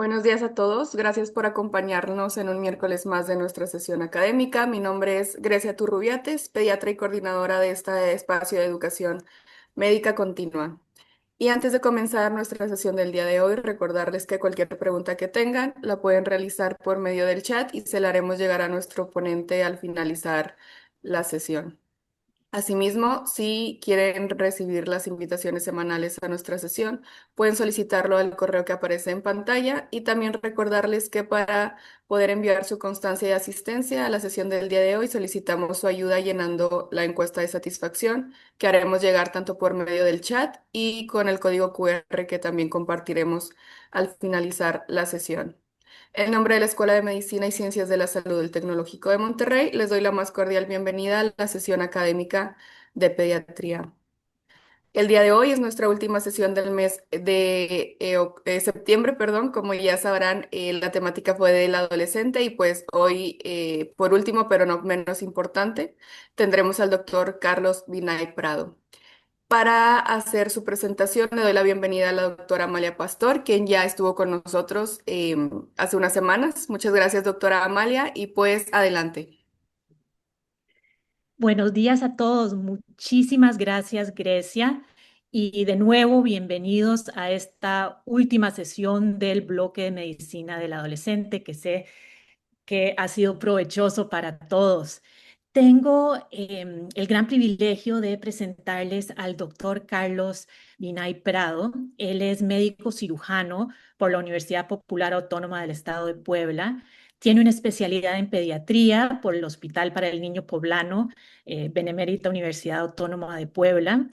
Buenos días a todos. Gracias por acompañarnos en un miércoles más de nuestra sesión académica. Mi nombre es Grecia Turrubiates, pediatra y coordinadora de este espacio de educación médica continua. Y antes de comenzar nuestra sesión del día de hoy, recordarles que cualquier pregunta que tengan la pueden realizar por medio del chat y se la haremos llegar a nuestro ponente al finalizar la sesión. Asimismo, si quieren recibir las invitaciones semanales a nuestra sesión, pueden solicitarlo al correo que aparece en pantalla y también recordarles que para poder enviar su constancia de asistencia a la sesión del día de hoy solicitamos su ayuda llenando la encuesta de satisfacción que haremos llegar tanto por medio del chat y con el código QR que también compartiremos al finalizar la sesión. En nombre de la Escuela de Medicina y Ciencias de la Salud del Tecnológico de Monterrey, les doy la más cordial bienvenida a la sesión académica de pediatría. El día de hoy es nuestra última sesión del mes de septiembre, perdón. Como ya sabrán, la temática fue del adolescente y pues hoy, por último, pero no menos importante, tendremos al doctor Carlos Binay Prado. Para hacer su presentación, le doy la bienvenida a la doctora Amalia Pastor, quien ya estuvo con nosotros hace unas semanas. Muchas gracias, doctora Amalia, y pues adelante. Buenos días a todos. Muchísimas gracias, Grecia. Y de nuevo, bienvenidos a esta última sesión del bloque de medicina del adolescente, que sé que ha sido provechoso para todos. Tengo el gran privilegio de presentarles al doctor Carlos Binay Prado. Él es médico cirujano por la Universidad Popular Autónoma del Estado de Puebla. Tiene una especialidad en pediatría por el Hospital para el Niño Poblano, Benemérita Universidad Autónoma de Puebla.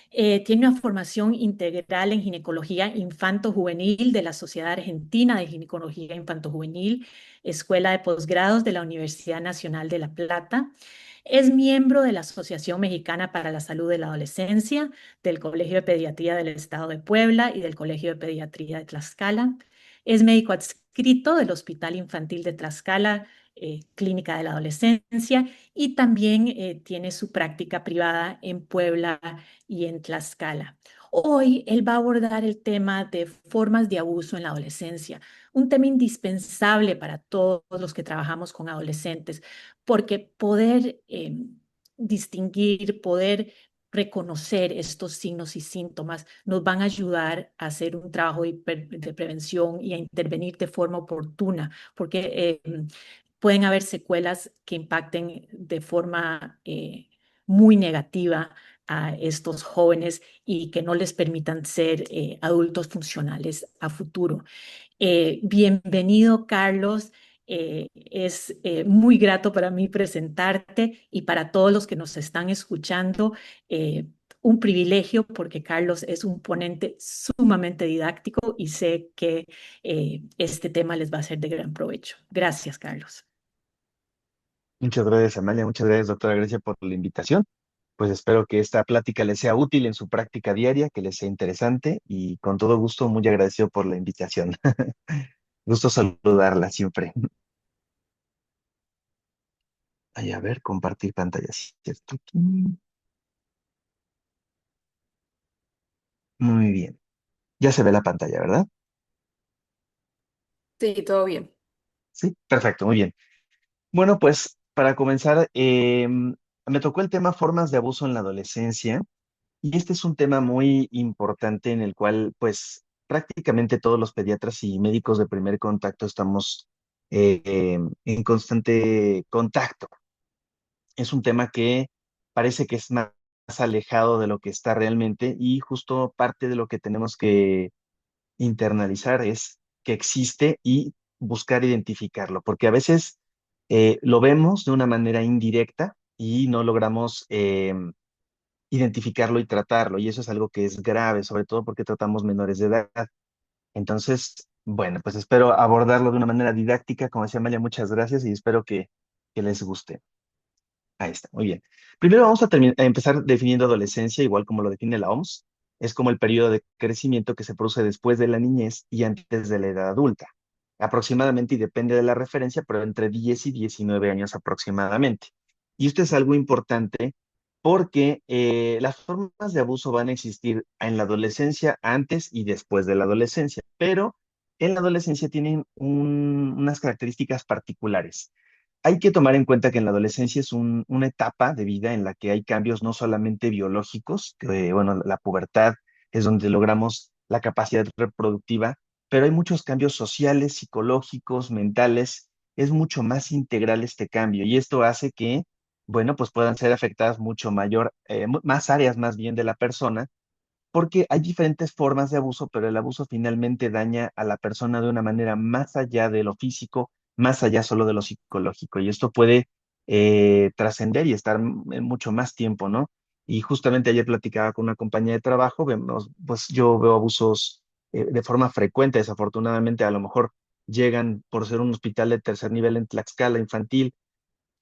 Tiene una formación integral en ginecología infanto-juvenil de la Sociedad Argentina de Ginecología Infanto-Juvenil, Escuela de Posgrados de la Universidad Nacional de La Plata. Es miembro de la Asociación Mexicana para la Salud de la Adolescencia, del Colegio de Pediatría del Estado de Puebla y del Colegio de Pediatría de Tlaxcala. Es médico adscrito del Hospital Infantil de Tlaxcala, Clínica de la Adolescencia, y también tiene su práctica privada en Puebla y en Tlaxcala. Hoy él va a abordar el tema de formas de abuso en la adolescencia, un tema indispensable para todos los que trabajamos con adolescentes, porque poder distinguir, poder reconocer estos signos y síntomas nos van a ayudar a hacer un trabajo de prevención y a intervenir de forma oportuna, porque pueden haber secuelas que impacten de forma muy negativa a estos jóvenes y que no les permitan ser adultos funcionales a futuro. Bienvenido, Carlos. Es muy grato para mí presentarte y para todos los que nos están escuchando. Un privilegio porque Carlos es un ponente sumamente didáctico y sé que este tema les va a ser de gran provecho. Gracias, Carlos. Muchas gracias, Amalia. Muchas gracias, doctora Grecia, por la invitación. Pues espero que esta plática les sea útil en su práctica diaria, que les sea interesante y con todo gusto, muy agradecido por la invitación. Gusto saludarla siempre. Ay, a ver, compartir pantalla, ¿cierto? Aquí. Muy bien. Ya se ve la pantalla, ¿verdad? Sí, todo bien. Sí, perfecto, muy bien. Bueno, pues para comenzar, me tocó el tema formas de abuso en la adolescencia. Y este es un tema muy importante en el cual, pues, prácticamente todos los pediatras y médicos de primer contacto estamos en constante contacto. Es un tema que parece que es más alejado de lo que está realmente y justo parte de lo que tenemos que internalizar es que existe y buscar identificarlo, porque a veces lo vemos de una manera indirecta y no logramos identificarlo y tratarlo. Y eso es algo que es grave, sobre todo porque tratamos menores de edad. Entonces, bueno, pues espero abordarlo de una manera didáctica. Como decía Amalia, muchas gracias y espero que les guste. Ahí está, muy bien. Primero vamos a empezar definiendo adolescencia, igual como lo define la OMS. Es como el periodo de crecimiento que se produce después de la niñez y antes de la edad adulta. Aproximadamente, y depende de la referencia, pero entre 10 y 19 años aproximadamente. Y esto es algo importante porque las formas de abuso van a existir en la adolescencia, antes y después de la adolescencia, pero en la adolescencia tienen unas características particulares. Hay que tomar en cuenta que en la adolescencia es una etapa de vida en la que hay cambios no solamente biológicos, que bueno, la pubertad es donde logramos la capacidad reproductiva, pero hay muchos cambios sociales, psicológicos, mentales. Es mucho más integral este cambio y esto hace que, bueno, pues puedan ser afectadas mucho mayor, más áreas más bien de la persona, porque hay diferentes formas de abuso, pero el abuso finalmente daña a la persona de una manera más allá de lo físico, más allá solo de lo psicológico. Y esto puede trascender y estar en mucho más tiempo, ¿no? Y justamente ayer platicaba con una compañía de trabajo, vemos, pues yo veo abusos de forma frecuente, desafortunadamente, a lo mejor llegan por ser un hospital de tercer nivel en Tlaxcala infantil,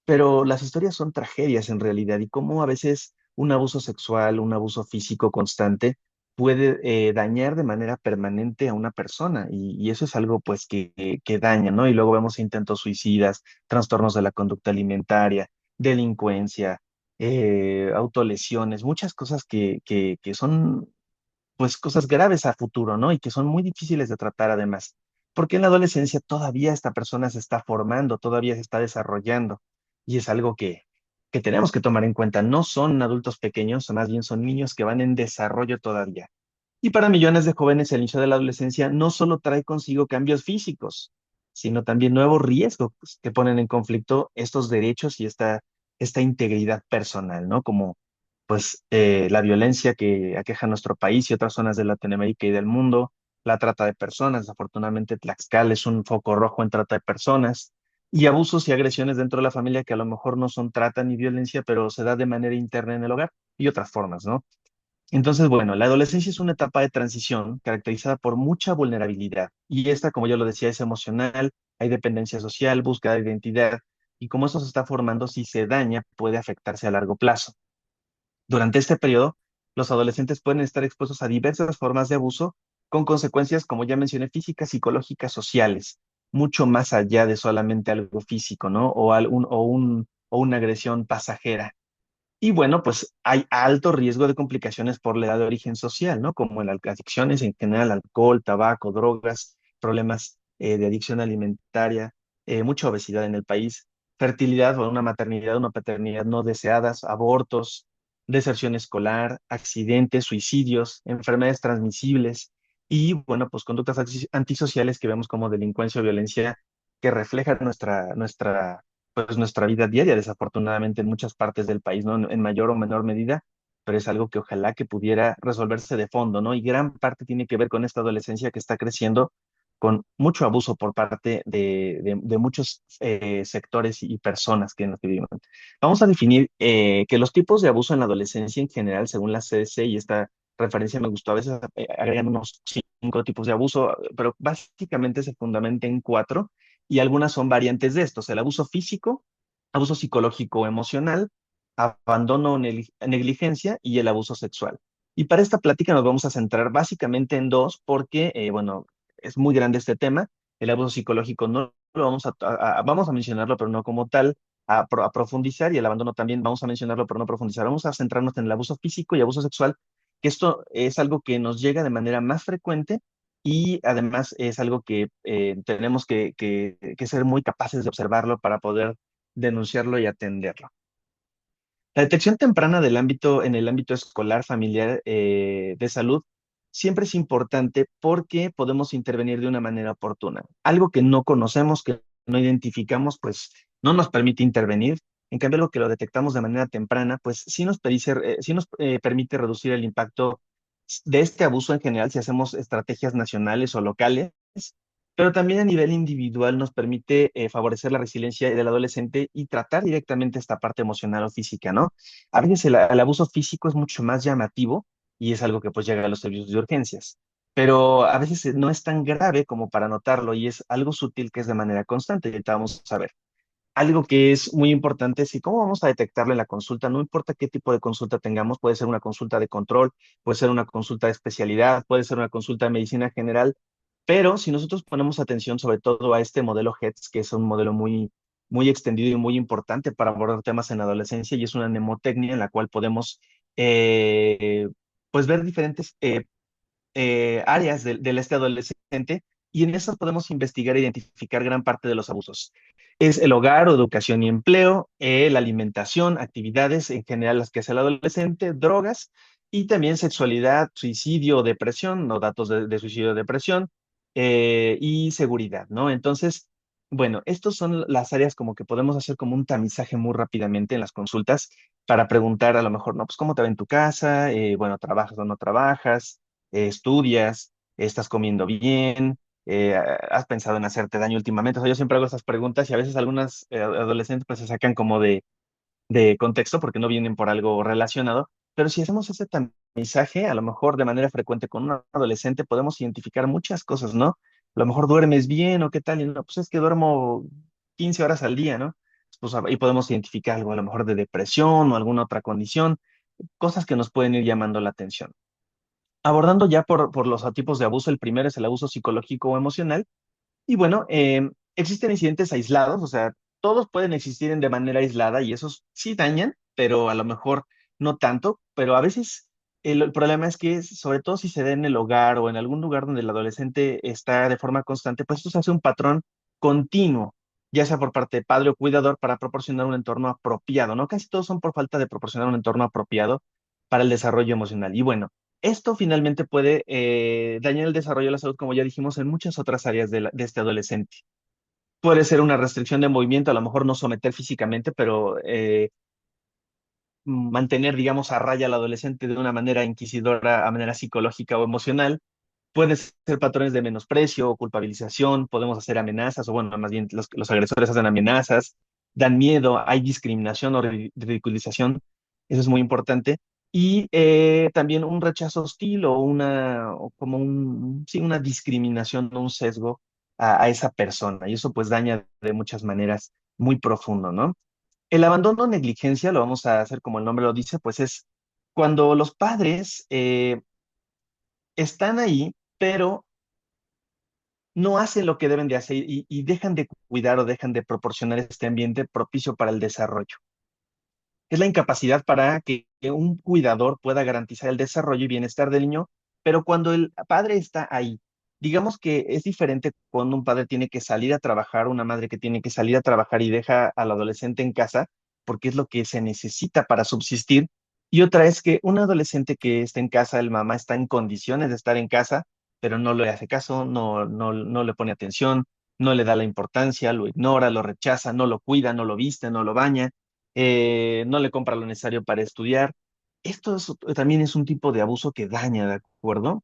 pero las historias son tragedias en realidad y cómo a veces un abuso sexual, un abuso físico constante puede dañar de manera permanente a una persona y eso es algo pues que daña, ¿no? Y luego vemos intentos suicidas, trastornos de la conducta alimentaria, delincuencia, autolesiones, muchas cosas que son pues cosas graves a futuro, ¿no? Y que son muy difíciles de tratar además, porque en la adolescencia todavía esta persona se está formando, todavía se está desarrollando, y es algo que tenemos que tomar en cuenta. No son adultos pequeños, más bien son niños que van en desarrollo todavía. Y para millones de jóvenes, el inicio de la adolescencia no solo trae consigo cambios físicos, sino también nuevos riesgos que ponen en conflicto estos derechos y esta integridad personal, ¿no? Como pues la violencia que aqueja nuestro país y otras zonas de Latinoamérica y del mundo, la trata de personas, desafortunadamente Tlaxcala es un foco rojo en trata de personas, y abusos y agresiones dentro de la familia que a lo mejor no son trata ni violencia, pero se da de manera interna en el hogar y otras formas, ¿no? Entonces, bueno, la adolescencia es una etapa de transición caracterizada por mucha vulnerabilidad y esta, como yo lo decía, es emocional, hay dependencia social, búsqueda de identidad y como eso se está formando, si se daña, puede afectarse a largo plazo. Durante este periodo, los adolescentes pueden estar expuestos a diversas formas de abuso con consecuencias, como ya mencioné, físicas, psicológicas, sociales, mucho más allá de solamente algo físico, ¿no? O una agresión pasajera. Y bueno, pues hay alto riesgo de complicaciones por la edad de origen social, ¿no? Como en las adicciones en general, alcohol, tabaco, drogas, problemas de adicción alimentaria, mucha obesidad en el país, fertilidad o una maternidad, una paternidad no deseadas, abortos, deserción escolar, accidentes, suicidios, enfermedades transmisibles y, bueno, pues conductas antisociales que vemos como delincuencia o violencia que reflejan pues nuestra vida diaria, desafortunadamente en muchas partes del país, ¿no? En mayor o menor medida, pero es algo que ojalá que pudiera resolverse de fondo, ¿no? Y gran parte tiene que ver con esta adolescencia que está creciendo con mucho abuso por parte de muchos sectores y personas que nos vivimos. Vamos a definir que los tipos de abuso en la adolescencia en general, según la CDC, y esta referencia me gustó, a veces agregan unos 5 tipos de abuso, pero básicamente se fundamenta en 4 y algunas son variantes de estos: el abuso físico, abuso psicológico o emocional, abandono o negligencia y el abuso sexual. Y para esta plática nos vamos a centrar básicamente en dos porque, bueno, es muy grande este tema. El abuso psicológico no lo vamos a mencionarlo, pero no como tal, a profundizar, y el abandono también vamos a mencionarlo, pero no profundizar. Vamos a centrarnos en el abuso físico y abuso sexual, que esto es algo que nos llega de manera más frecuente y además es algo que tenemos que ser muy capaces de observarlo para poder denunciarlo y atenderlo. La detección temprana en el ámbito escolar, familiar, de salud, siempre es importante porque podemos intervenir de una manera oportuna. Algo que no conocemos, que no identificamos, pues no nos permite intervenir. En cambio, lo que lo detectamos de manera temprana, pues sí nos permite reducir el impacto de este abuso en general si hacemos estrategias nacionales o locales, pero también a nivel individual nos permite favorecer la resiliencia del adolescente y tratar directamente esta parte emocional o física, ¿no? A veces el abuso físico es mucho más llamativo y es algo que pues llega a los servicios de urgencias, pero a veces no es tan grave como para notarlo y es algo sutil que es de manera constante y ahorita vamos a ver. Algo que es muy importante es cómo vamos a detectarlo en la consulta, no importa qué tipo de consulta tengamos, puede ser una consulta de control, puede ser una consulta de especialidad, puede ser una consulta de medicina general, pero si nosotros ponemos atención sobre todo a este modelo HEDS, que es un modelo muy extendido y muy importante para abordar temas en adolescencia, y es una mnemotecnia en la cual podemos pues ver diferentes áreas del este adolescente y en eso podemos investigar e identificar gran parte de los abusos. Es el hogar o educación y empleo, la alimentación, actividades en general las que hace el adolescente, drogas y también sexualidad, suicidio, depresión, no datos de suicidio o depresión, y seguridad, ¿no? Entonces, bueno, estos son las áreas como que podemos hacer como un tamizaje muy rápidamente en las consultas para preguntar a lo mejor, no, pues cómo te va en tu casa, bueno, trabajas o no trabajas, estudias, estás comiendo bien, has pensado en hacerte daño últimamente. O sea, yo siempre hago esas preguntas y a veces algunas adolescentes pues se sacan como de contexto porque no vienen por algo relacionado, pero si hacemos ese tamizaje, a lo mejor de manera frecuente con un adolescente podemos identificar muchas cosas, ¿no? A lo mejor duermes bien o qué tal, y no, pues es que duermo 15 horas al día, ¿no? Pues ahí podemos identificar algo a lo mejor de depresión o alguna otra condición, cosas que nos pueden ir llamando la atención. Abordando ya por los tipos de abuso, el primero es el abuso psicológico o emocional. Y bueno, existen incidentes aislados, o sea, todos pueden existir de manera aislada y esos sí dañan, pero a lo mejor no tanto, pero a veces el problema es que, sobre todo si se da en el hogar o en algún lugar donde el adolescente está de forma constante, pues esto se hace un patrón continuo, ya sea por parte de padre o cuidador para proporcionar un entorno apropiado, ¿no? Casi todos son por falta de proporcionar un entorno apropiado para el desarrollo emocional. Y bueno, esto finalmente puede dañar el desarrollo de la salud, como ya dijimos, en muchas otras áreas de este adolescente. Puede ser una restricción de movimiento, a lo mejor no someter físicamente, pero mantener, digamos, a raya al adolescente de una manera inquisidora, a manera psicológica o emocional. Puede ser patrones de menosprecio o culpabilización, podemos hacer amenazas, o bueno, más bien los agresores hacen amenazas, dan miedo, hay discriminación o ridiculización, eso es muy importante. Y también un rechazo hostil o o como sí, una discriminación o un sesgo a esa persona. Y eso pues daña de muchas maneras muy profundo, ¿no? El abandono o negligencia, lo vamos a hacer como el nombre lo dice, pues es cuando los padres están ahí, pero no hacen lo que deben de hacer y dejan de cuidar o dejan de proporcionar este ambiente propicio para el desarrollo. Es la incapacidad para que un cuidador pueda garantizar el desarrollo y bienestar del niño, pero cuando el padre está ahí, digamos que es diferente cuando un padre tiene que salir a trabajar, una madre que tiene que salir a trabajar y deja al adolescente en casa, porque es lo que se necesita para subsistir, y otra es que un adolescente que está en casa, el mamá está en condiciones de estar en casa, pero no le hace caso, no le pone atención, no le da la importancia, lo ignora, lo rechaza, no lo cuida, no lo viste, no lo baña, no le compra lo necesario para estudiar. También es un tipo de abuso que daña, ¿de acuerdo?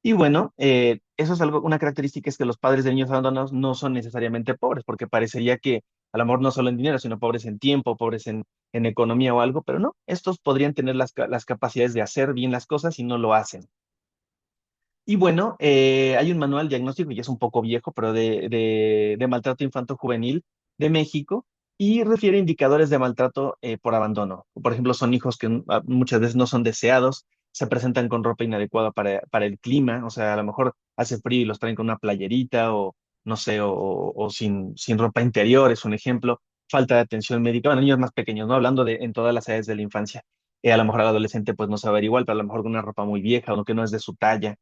Y bueno, eso es algo, una característica es que los padres de niños abandonados no son necesariamente pobres, porque parecería que a lo mejor no solo en dinero, sino pobres en tiempo, pobres en economía o algo, pero no, estos podrían tener las capacidades de hacer bien las cosas y no lo hacen. Y bueno, hay un manual diagnóstico, ya es un poco viejo, pero de maltrato infanto-juvenil de México y refiere indicadores de maltrato por abandono. Por ejemplo, son hijos que muchas veces no son deseados, se presentan con ropa inadecuada para el clima, o sea, a lo mejor hace frío y los traen con una playerita o no sé, o sin ropa interior, es un ejemplo. Falta de atención médica, bueno, niños más pequeños, ¿no? Hablando en todas las edades de la infancia. A lo mejor al adolescente pues no sabe igual, pero a lo mejor con una ropa muy vieja o que no es de su talla,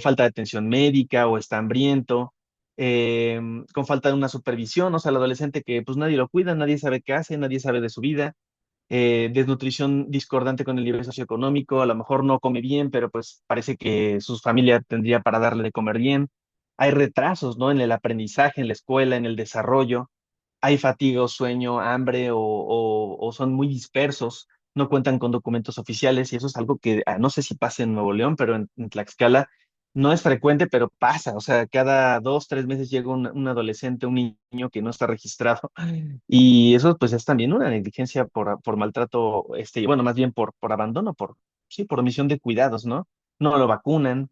falta de atención médica o está hambriento, eh, con falta de una supervisión, o sea, el adolescente que pues nadie lo cuida, nadie sabe qué hace, nadie sabe de su vida, desnutrición discordante con el nivel socioeconómico, a lo mejor no come bien, pero pues parece que su familia tendría para darle de comer bien. Hay retrasos, ¿no? En el aprendizaje, en la escuela, en el desarrollo, hay fatiga o sueño, hambre o son muy dispersos, no cuentan con documentos oficiales y eso es algo que no sé si pasa en Nuevo León, pero en Tlaxcala no es frecuente, pero pasa. O sea, cada 2, 3 meses llega un adolescente, un niño que no está registrado y eso pues es también una negligencia por maltrato, bueno, más bien por abandono, sí, por omisión de cuidados, ¿no? No lo vacunan,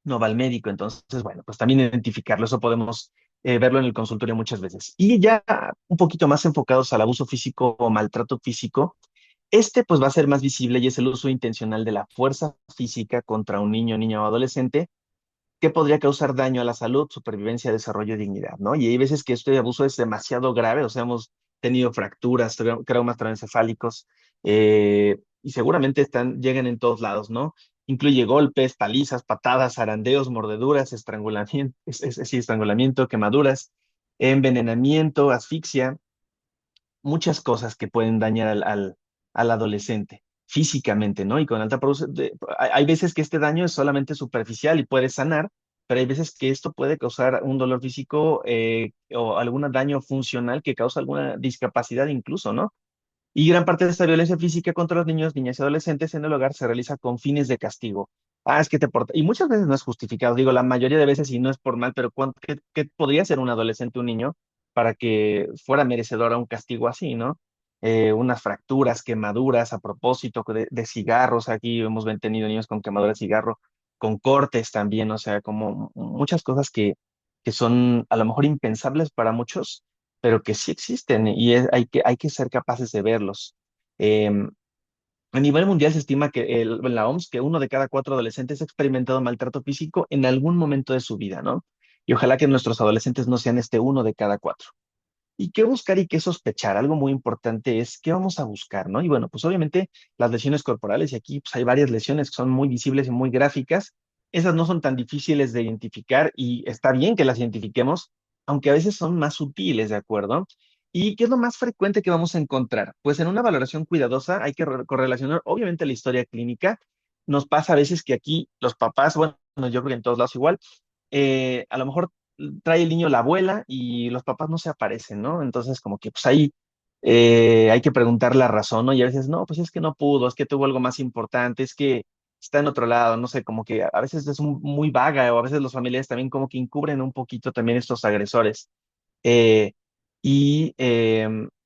no va al médico. Entonces, bueno, pues también identificarlo, eso podemos verlo en el consultorio muchas veces. Y ya un poquito más enfocados al abuso físico o maltrato físico, pues va a ser más visible y es el uso intencional de la fuerza física contra un niño, niña o adolescente que podría causar daño a la salud, supervivencia, desarrollo y dignidad, ¿no? Y hay veces que este abuso es demasiado grave, o sea, hemos tenido fracturas, traumas transcefálicos, y seguramente llegan en todos lados, ¿no? incluye golpes, palizas, patadas, zarandeos, mordeduras, estrangulamiento, sí, estrangulamiento, quemaduras, envenenamiento, asfixia, muchas cosas que pueden dañar al adolescente físicamente, ¿no? Y con alta hay veces que este daño es solamente superficial y puede sanar, pero hay veces que esto puede causar un dolor físico o algún daño funcional que causa alguna discapacidad incluso, ¿no? Y gran parte de esta violencia física contra los niños, niñas y adolescentes en el hogar se realiza con fines de castigo. Ah, es que te porta. Y muchas veces no es justificado. Digo, la mayoría de veces y no es por mal, pero ¿qué podría ser un adolescente, un niño, para que fuera merecedor a un castigo así, ¿no? Unas fracturas, quemaduras a propósito de cigarros. Aquí hemos tenido niños con quemaduras de cigarro, con cortes también, o sea, como muchas cosas que son a lo mejor impensables para muchos pero que sí existen y hay que ser capaces de verlos. Eh, a nivel mundial se estima que en la OMS que 1 de cada 4 adolescentes ha experimentado maltrato físico en algún momento de su vida, ¿no? Y ojalá que nuestros adolescentes no sean este 1 de cada 4. ¿Y qué buscar y qué sospechar? Algo muy importante es qué vamos a buscar, ¿no? Y bueno, pues obviamente las lesiones corporales, y aquí pues, hay varias lesiones que son muy visibles y muy gráficas. Esas no son tan difíciles de identificar y está bien que las identifiquemos, aunque a veces son más sutiles, ¿de acuerdo? ¿Y qué es lo más frecuente que vamos a encontrar? Pues en una valoración cuidadosa hay que correlacionar, obviamente, la historia clínica. Nos pasa a veces que aquí los papás, bueno, yo creo que en todos lados igual, a lo mejor trae el niño la abuela y los papás no se aparecen, ¿no? Entonces, como que pues ahí hay que preguntar la razón, ¿no? Y a veces, no, pues es que no pudo, es que tuvo algo más importante, es que está en otro lado, no sé, como que a veces es muy vaga o a veces los familiares también como que encubren un poquito también estos agresores. Eh,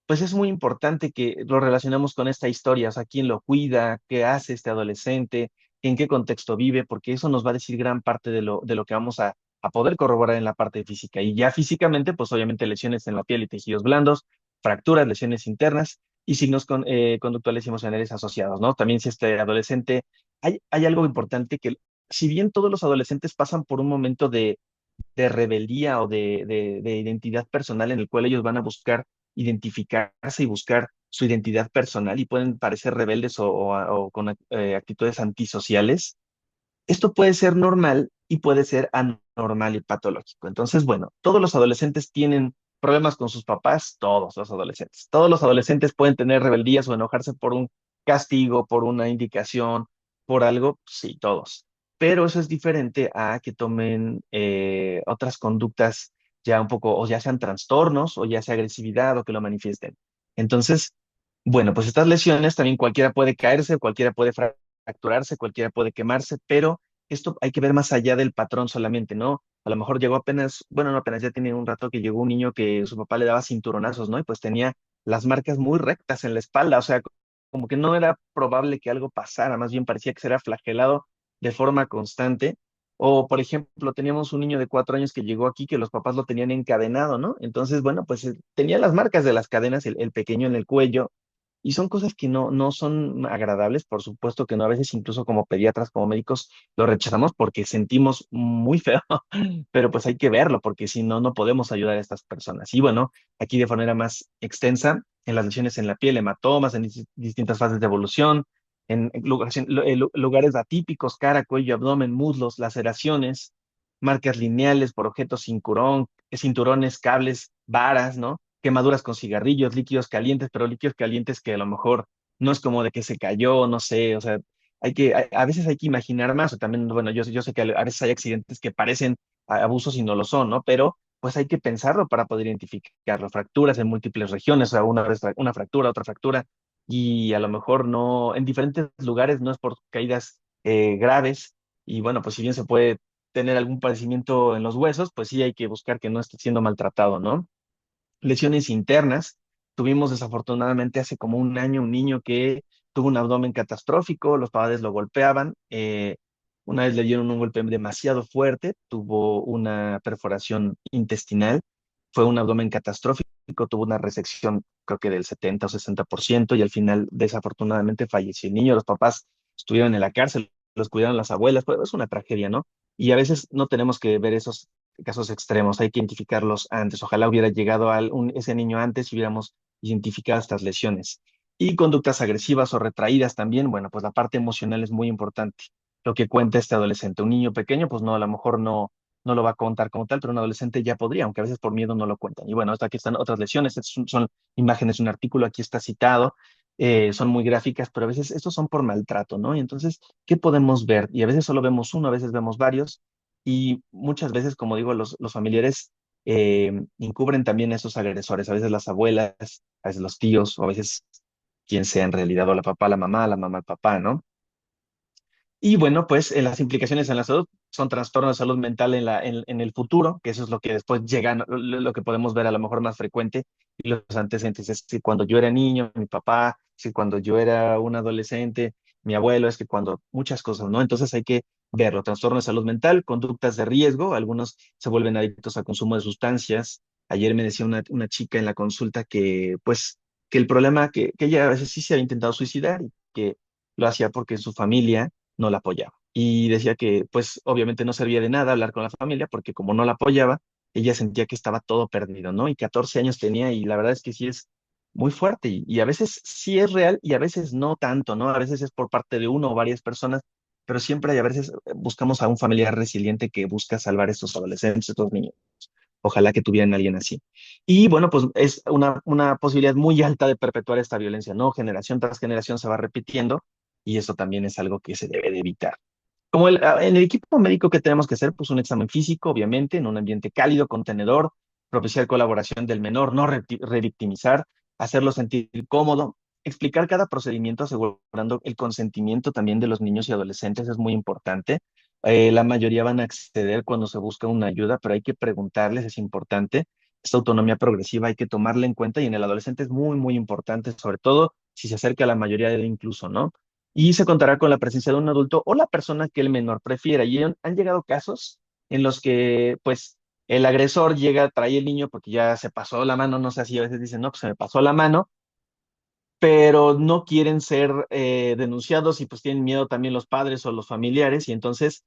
pues es muy importante que lo relacionemos con esta historia, o sea, quién lo cuida, qué hace este adolescente, en qué contexto vive, porque eso nos va a decir gran parte de lo que vamos a poder corroborar en la parte física. Y ya físicamente, pues obviamente lesiones en la piel y tejidos blandos, fracturas, lesiones internas y signos conductuales y emocionales asociados, ¿no? También si este adolescente, hay algo importante que, si bien todos los adolescentes pasan por un momento de rebeldía o de identidad personal en el cual ellos van a buscar identificarse y buscar su identidad personal y pueden parecer rebeldes o con actitudes antisociales, esto puede ser normal y puede ser anormal y patológico. Entonces, bueno, todos los adolescentes tienen problemas con sus papás, todos los adolescentes. Todos los adolescentes pueden tener rebeldías o enojarse por un castigo, por una indicación, por algo, sí, todos. Pero eso es diferente a que tomen otras conductas ya un poco, o ya sean trastornos, o ya sea agresividad, o que lo manifiesten. Entonces, bueno, pues estas lesiones también cualquiera puede caerse, cualquiera puede fracturarse, cualquiera puede quemarse, pero esto hay que ver más allá del patrón solamente, ¿no? A lo mejor llegó apenas, bueno, no apenas, ya tiene un rato que llegó un niño que su papá le daba cinturonazos, ¿no? Y pues tenía las marcas muy rectas en la espalda, o sea, como que no era probable que algo pasara, más bien parecía que se era flagelado de forma constante. O, por ejemplo, teníamos un niño de 4 años que llegó aquí que los papás lo tenían encadenado, ¿no? Entonces, bueno, pues tenía las marcas de las cadenas, el pequeño en el cuello, y son cosas que no son agradables, por supuesto que no, a veces incluso como pediatras, como médicos, lo rechazamos porque sentimos muy feo, pero pues hay que verlo porque si no, no podemos ayudar a estas personas. Y bueno, aquí de manera más extensa, en las lesiones en la piel, hematomas, en distintas fases de evolución, en lugares atípicos, cara, cuello, abdomen, muslos, laceraciones, marcas lineales por objetos cinturones, cables, varas, ¿no? Quemaduras con cigarrillos, líquidos calientes, pero líquidos calientes que a lo mejor no es como de que se cayó, no sé, o sea, a veces hay que imaginar más, o también, bueno, yo sé que a veces hay accidentes que parecen abusos y no lo son, ¿no? Pero pues hay que pensarlo para poder identificarlo. Fracturas en múltiples regiones, o sea, una fractura, otra fractura, y a lo mejor no, en diferentes lugares no es por caídas graves, y bueno, pues si bien se puede tener algún padecimiento en los huesos, pues sí hay que buscar que no esté siendo maltratado, ¿no? Lesiones internas. Tuvimos desafortunadamente hace como un año un niño que tuvo un abdomen catastrófico, los padres lo golpeaban, una vez le dieron un golpe demasiado fuerte, tuvo una perforación intestinal, fue un abdomen catastrófico, tuvo una resección creo que del 70 o 60% y al final desafortunadamente falleció el niño, los papás estuvieron en la cárcel, los cuidaron las abuelas, pues es una tragedia, ¿no? Y a veces no tenemos que ver esos casos extremos, hay que identificarlos antes. Ojalá hubiera llegado ese niño antes y hubiéramos identificado estas lesiones. Y conductas agresivas o retraídas también, bueno, pues la parte emocional es muy importante. lo que cuenta este adolescente. Un niño pequeño, pues no, a lo mejor no lo va a contar como tal, pero un adolescente ya podría, aunque a veces por miedo no lo cuentan. Y bueno, hasta aquí están otras lesiones, estas son imágenes, un artículo aquí está citado, son muy gráficas, pero a veces estos son por maltrato, ¿no? Y entonces, ¿qué podemos ver? Y a veces solo vemos uno, a veces vemos varios, y muchas veces, como digo, los familiares encubren también a esos agresores, a veces las abuelas, a veces los tíos, o a veces quien sea en realidad, o la mamá, el papá, ¿no? Y bueno, pues las implicaciones en la salud son trastornos de salud mental en el futuro, que eso es lo que después llegan, lo que podemos ver a lo mejor más frecuente, y los antecedentes es que cuando yo era niño, mi papá, es que cuando yo era un adolescente, mi abuelo, es que cuando muchas cosas, ¿no? Entonces hay que verlo, trastornos de salud mental, conductas de riesgo, algunos se vuelven adictos al consumo de sustancias. Ayer me decía una chica en la consulta que, pues, que el problema, que ella a veces sí se había intentado suicidar y que lo hacía porque su familia no la apoyaba. Y decía que, pues, obviamente no servía de nada hablar con la familia porque como no la apoyaba, ella sentía que estaba todo perdido, ¿no? Y 14 años tenía y la verdad es que sí es muy fuerte y a veces sí es real y a veces no tanto, ¿no? A veces es por parte de uno o varias personas, pero siempre hay, a veces buscamos a un familiar resiliente que busca salvar a estos adolescentes, estos niños. Ojalá que tuvieran a alguien así. Y bueno, pues es una posibilidad muy alta de perpetuar esta violencia, ¿no? Generación tras generación se va repitiendo y eso también es algo que se debe de evitar. Como en el equipo médico que tenemos que hacer, pues un examen físico, obviamente, en un ambiente cálido, contenedor, propiciar colaboración del menor, no revictimizar, hacerlo sentir cómodo, explicar cada procedimiento asegurando el consentimiento también de los niños y adolescentes es muy importante. La mayoría van a acceder cuando se busca una ayuda, pero hay que preguntarles, es importante. Esta autonomía progresiva hay que tomarla en cuenta y en el adolescente es muy, muy importante, sobre todo si se acerca a la mayoría de edad incluso, ¿no? Y se contará con la presencia de un adulto o la persona que el menor prefiera. Y han llegado casos en los que, pues, el agresor llega, trae el niño porque ya se pasó la mano, no sé si a veces dicen, no, pues se me pasó la mano, pero no quieren ser denunciados y pues tienen miedo también los padres o los familiares y entonces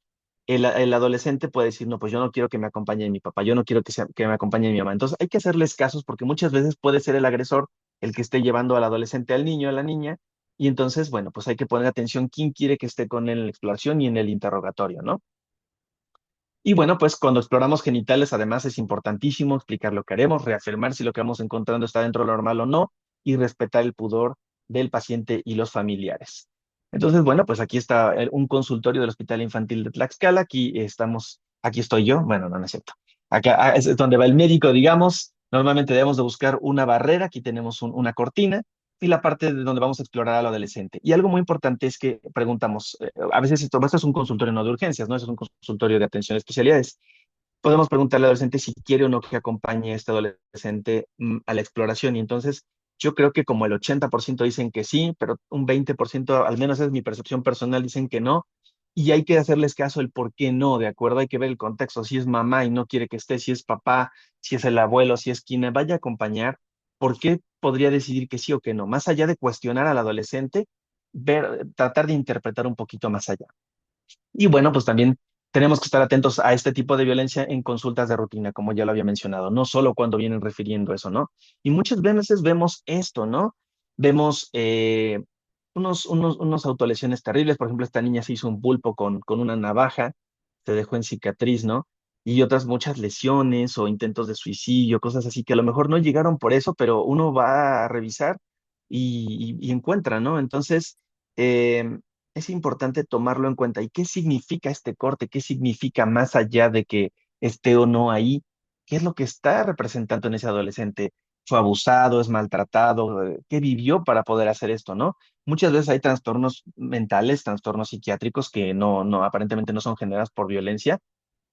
el adolescente puede decir, no, pues yo no quiero que me acompañe mi papá, yo no quiero que me acompañe mi mamá. Entonces hay que hacerles casos porque muchas veces puede ser el agresor el que esté llevando al adolescente al niño, a la niña, y entonces, bueno, pues hay que poner atención quién quiere que esté con él en la exploración y en el interrogatorio, ¿no? Y bueno, pues cuando exploramos genitales, además es importantísimo explicar lo que haremos, reafirmar si lo que vamos encontrando está dentro de lo normal o no y respetar el pudor del paciente y los familiares. Entonces, bueno, pues aquí está un consultorio del Hospital Infantil de Tlaxcala. Aquí estoy yo. Bueno, no, no es cierto. Acá es donde va el médico, digamos. Normalmente debemos de buscar una barrera. Aquí tenemos una cortina y la parte de donde vamos a explorar al adolescente. Y algo muy importante es que preguntamos, a veces esto es un consultorio no de urgencias, ¿no? Eso es un consultorio de atención a especialidades. Podemos preguntarle al adolescente si quiere o no que acompañe a este adolescente a la exploración. Y entonces yo creo que como el 80% dicen que sí, pero un 20%, al menos es mi percepción personal, dicen que no. Y hay que hacerles caso el por qué no, ¿de acuerdo? Hay que ver el contexto, si es mamá y no quiere que esté, si es papá, si es el abuelo, si es quien vaya a acompañar, ¿por qué podría decidir que sí o que no? Más allá de cuestionar al adolescente, tratar de interpretar un poquito más allá. Y bueno, pues también tenemos que estar atentos a este tipo de violencia en consultas de rutina, como ya lo había mencionado, no solo cuando vienen refiriendo eso, ¿no? Y muchas veces vemos esto, ¿no? Vemos unos autolesiones terribles, por ejemplo, esta niña se hizo un pulpo con una navaja, se dejó en cicatriz, ¿no? Y otras muchas lesiones o intentos de suicidio, cosas así que a lo mejor no llegaron por eso, pero uno va a revisar y encuentra, ¿no? Entonces, eh, es importante tomarlo en cuenta. ¿Y qué significa este corte? ¿Qué significa más allá de que esté o no ahí? ¿Qué es lo que está representando en ese adolescente? ¿Fue abusado? ¿Es maltratado? ¿Qué vivió para poder hacer esto, no? Muchas veces hay trastornos mentales, trastornos psiquiátricos que aparentemente no son generados por violencia,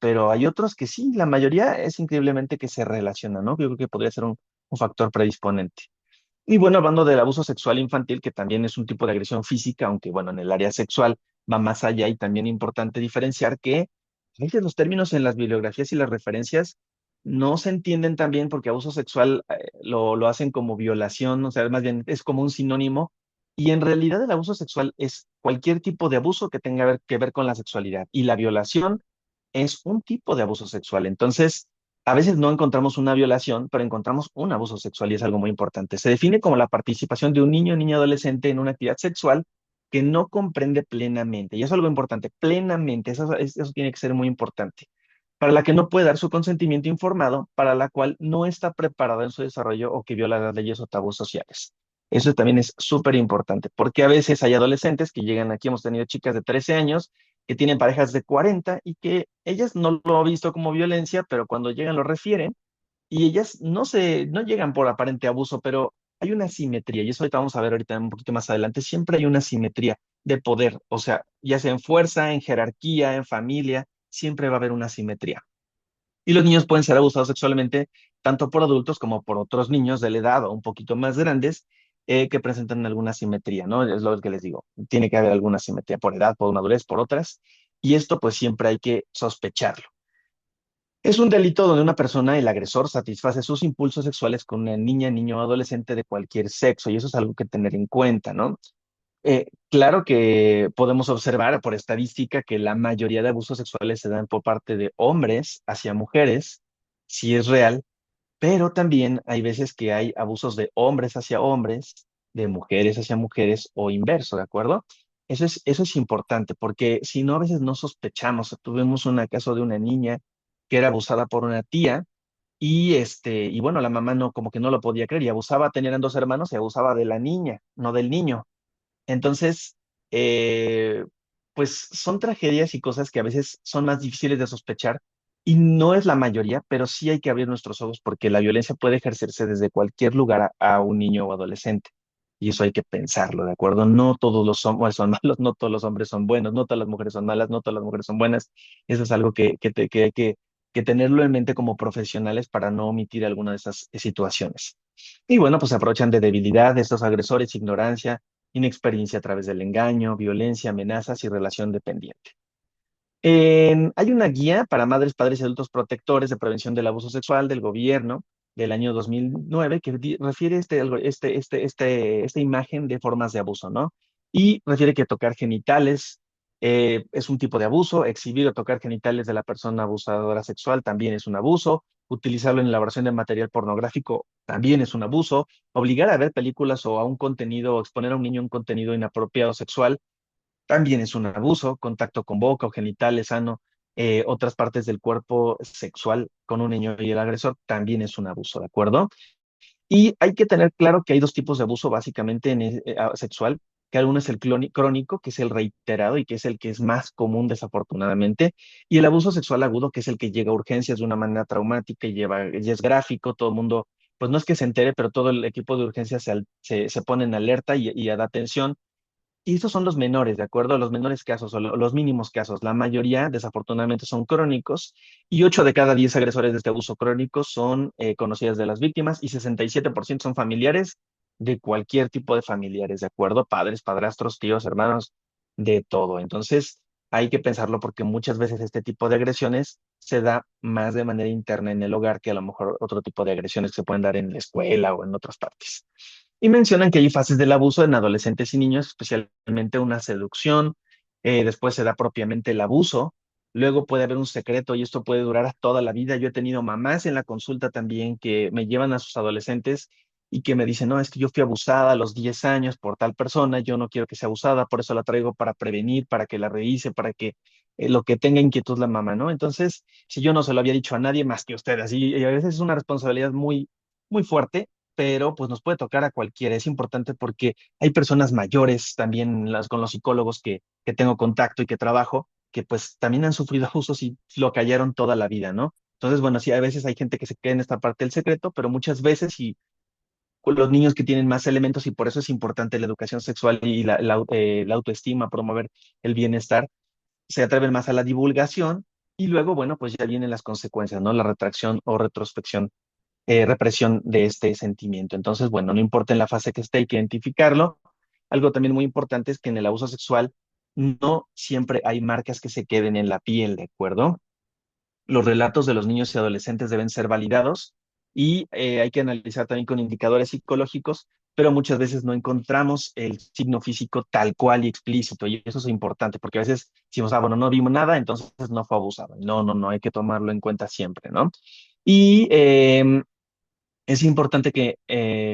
pero hay otros que sí, la mayoría es increíblemente que se relacionan, ¿no? Yo creo que podría ser un factor predisponente. Y bueno, hablando del abuso sexual infantil, que también es un tipo de agresión física, aunque bueno, en el área sexual va más allá y también es importante diferenciar que a veces los términos en las bibliografías y las referencias no se entienden tan bien porque abuso sexual lo hacen como violación, o sea, más bien es como un sinónimo. Y en realidad el abuso sexual es cualquier tipo de abuso que tenga que ver con la sexualidad. Y la violación es un tipo de abuso sexual. Entonces, a veces no encontramos una violación, pero encontramos un abuso sexual y es algo muy importante. Se define como la participación de un niño o niña adolescente en una actividad sexual que no comprende plenamente, y eso es algo importante, plenamente, eso tiene que ser muy importante, para la que no puede dar su consentimiento informado, para la cual no está preparada en su desarrollo o que viola las leyes o tabús sociales. Eso también es súper importante, porque a veces hay adolescentes que llegan aquí, hemos tenido chicas de 13 años que tienen parejas de 40 y que ellas no lo han visto como violencia, pero cuando llegan lo refieren y ellas no llegan por aparente abuso, pero hay una simetría, y eso ahorita vamos a ver ahorita un poquito más adelante, siempre hay una simetría de poder, o sea, ya sea en fuerza, en jerarquía, en familia, siempre va a haber una simetría. Y los niños pueden ser abusados sexualmente tanto por adultos como por otros niños de la edad o un poquito más grandes que presentan alguna simetría, ¿no? Es lo que les digo. Tiene que haber alguna simetría por edad, por madurez, por otras. Y esto pues siempre hay que sospecharlo. Es un delito donde una persona, el agresor, satisface sus impulsos sexuales con una niña, niño o adolescente de cualquier sexo. Y eso es algo que tener en cuenta, ¿no? Claro que podemos observar por estadística que la mayoría de abusos sexuales se dan por parte de hombres hacia mujeres, sí es real, pero también hay veces que hay abusos de hombres hacia hombres, de mujeres hacia mujeres o inverso, ¿de acuerdo? Eso es importante porque si no, a veces no sospechamos. Tuvimos un caso de una niña que era abusada por una tía y bueno, la mamá no, como que no lo podía creer y abusaba, tenían dos hermanos y abusaba de la niña, no del niño. Entonces, eh, pues son tragedias y cosas que a veces son más difíciles de sospechar y no es la mayoría, pero sí hay que abrir nuestros ojos porque la violencia puede ejercerse desde cualquier lugar a un niño o adolescente. Y eso hay que pensarlo, ¿de acuerdo? No todos los hombres son malos, no todos los hombres son buenos, no todas las mujeres son malas, no todas las mujeres son buenas. Eso es algo que hay que tenerlo en mente como profesionales para no omitir alguna de esas situaciones. Y bueno, pues se aprovechan de debilidad de estos agresores, ignorancia, inexperiencia a través del engaño, violencia, amenazas y relación dependiente. Hay una guía para madres, padres y adultos protectores de prevención del abuso sexual del gobierno del año 2009 que refiere esta imagen de formas de abuso, ¿no? Y refiere que tocar genitales es un tipo de abuso, exhibir o tocar genitales de la persona abusadora sexual también es un abuso, utilizarlo en elaboración de material pornográfico también es un abuso, obligar a ver películas o a un contenido o exponer a un niño a un contenido inapropiado sexual también es un abuso, contacto con boca o genitales sano, otras partes del cuerpo sexual con un niño y el agresor también es un abuso, ¿de acuerdo? Y hay que tener claro que hay dos tipos de abuso básicamente sexual, que uno es el crónico, que es el reiterado y que es el que es más común desafortunadamente, y el abuso sexual agudo, que es el que llega a urgencias de una manera traumática y es gráfico, todo el mundo, pues no es que se entere, pero todo el equipo de urgencias se pone en alerta y da atención y estos son los menores, ¿de acuerdo? Los menores casos o los mínimos casos. La mayoría, desafortunadamente, son crónicos y 8 de cada 10 agresores de este abuso crónico son conocidas de las víctimas y 67% son familiares de cualquier tipo de familiares, ¿de acuerdo? Padres, padrastros, tíos, hermanos, de todo. Entonces, hay que pensarlo porque muchas veces este tipo de agresiones se da más de manera interna en el hogar que a lo mejor otro tipo de agresiones que se pueden dar en la escuela o en otras partes. Y mencionan que hay fases del abuso en adolescentes y niños, especialmente una seducción, después se da propiamente el abuso, luego puede haber un secreto y esto puede durar toda la vida. Yo he tenido mamás en la consulta también que me llevan a sus adolescentes y que me dicen, no, es que yo fui abusada a los 10 años por tal persona, yo no quiero que sea abusada, por eso la traigo para prevenir, para que la revise, para que lo que tenga inquietud la mamá, ¿no? Entonces, si yo no se lo había dicho a nadie más que ustedes, y a veces es una responsabilidad muy, muy fuerte pero pues nos puede tocar a cualquiera. Es importante porque hay personas mayores también con los psicólogos que tengo contacto y que trabajo, que pues también han sufrido abusos y lo callaron toda la vida, ¿no? Entonces, bueno, sí, a veces hay gente que se queda en esta parte del secreto, pero muchas veces y con los niños que tienen más elementos y por eso es importante la educación sexual y la autoestima, promover el bienestar, se atreven más a la divulgación y luego, bueno, pues ya vienen las consecuencias, ¿no? La retracción o retrospección represión de este sentimiento. Entonces, bueno, no importa en la fase que esté, hay que identificarlo. Algo también muy importante es que en el abuso sexual no siempre hay marcas que se queden en la piel, ¿de acuerdo? Los relatos de los niños y adolescentes deben ser validados y hay que analizar también con indicadores psicológicos, pero muchas veces no encontramos el signo físico tal cual y explícito, y eso es importante, porque a veces decimos, ah, bueno, no vimos nada, entonces no fue abusado. No, no, no, hay que tomarlo en cuenta siempre, ¿no? Y Es importante que,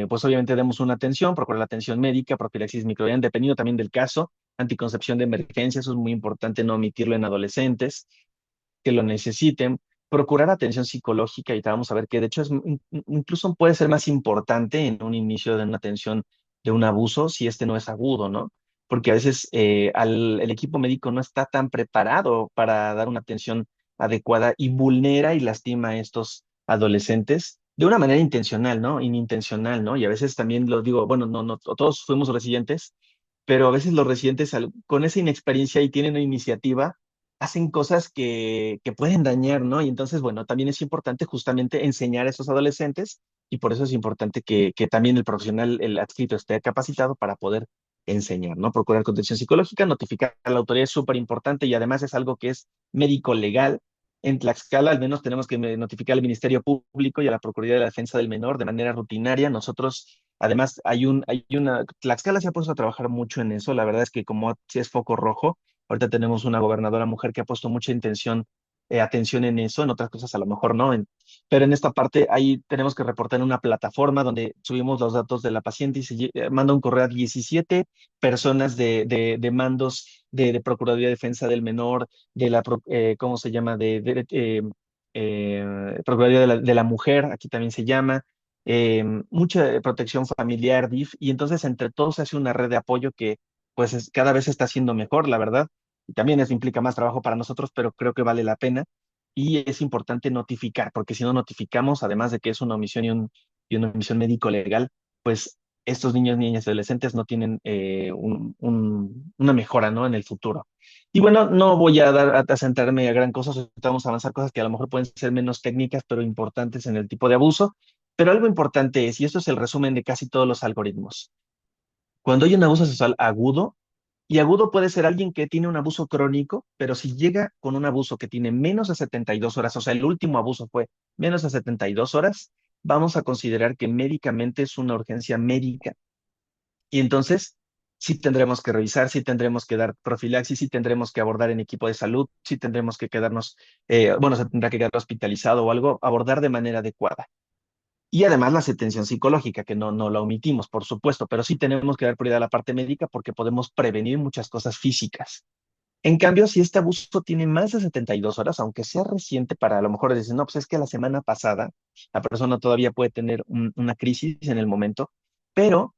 pues obviamente demos una atención, procurar la atención médica, profilaxis microbiana, dependiendo también del caso, anticoncepción de emergencia, eso es muy importante no omitirlo en adolescentes que lo necesiten, procurar atención psicológica y vamos a ver que de hecho incluso puede ser más importante en un inicio de una atención de un abuso si este no es agudo, ¿no? Porque a veces el equipo médico no está tan preparado para dar una atención adecuada y vulnera y lastima a estos adolescentes de una manera intencional, ¿no? Inintencional, ¿no? Y a veces también lo digo, bueno, no, todos fuimos residentes, pero a veces los residentes con esa inexperiencia y tienen una iniciativa hacen cosas que pueden dañar, ¿no? Y entonces, bueno, también es importante justamente enseñar a esos adolescentes y por eso es importante que también el profesional, el adscrito, esté capacitado para poder enseñar, ¿no? Procurar contención psicológica, notificar a la autoridad es súper importante y además es algo que es médico legal. En Tlaxcala al menos tenemos que notificar al Ministerio Público y a la Procuraduría de la Defensa del Menor de manera rutinaria. Nosotros, además, Tlaxcala se ha puesto a trabajar mucho en eso. La verdad es que como si es foco rojo, ahorita tenemos una gobernadora mujer que ha puesto mucha atención en eso, en otras cosas a lo mejor no, pero en esta parte ahí tenemos que reportar en una plataforma donde subimos los datos de la paciente y manda un correo a 17 personas de mandos de Procuraduría de Defensa del Menor, ¿cómo se llama? Procuraduría de la Mujer, aquí también se llama, mucha protección familiar, DIF, y entonces entre todos se hace una red de apoyo que pues cada vez está siendo mejor, la verdad. Y también eso implica más trabajo para nosotros, pero creo que vale la pena. Y es importante notificar, porque si no notificamos, además de que es una omisión y una omisión médico-legal, pues estos niños, niñas y adolescentes no tienen una mejora, ¿no? En el futuro. Y bueno, no voy a centrarme a gran cosa, vamos a avanzar cosas que a lo mejor pueden ser menos técnicas, pero importantes en el tipo de abuso. Pero algo importante es, y esto es el resumen de casi todos los algoritmos, cuando hay un abuso sexual agudo, y agudo puede ser alguien que tiene un abuso crónico, pero si llega con un abuso que tiene menos de 72 horas, o sea, el último abuso fue menos de 72 horas, vamos a considerar que médicamente es una urgencia médica. Y entonces, sí tendremos que revisar, sí tendremos que dar profilaxis, sí tendremos que abordar en equipo de salud, sí tendremos que quedarnos, bueno, se tendrá que quedar hospitalizado o algo, abordar de manera adecuada. Y además la atención psicológica, que no la omitimos, por supuesto, pero sí tenemos que dar prioridad a la parte médica porque podemos prevenir muchas cosas físicas. En cambio, si este abuso tiene más de 72 horas, aunque sea reciente, para a lo mejor decir, no, pues es que la semana pasada la persona todavía puede tener una crisis en el momento, pero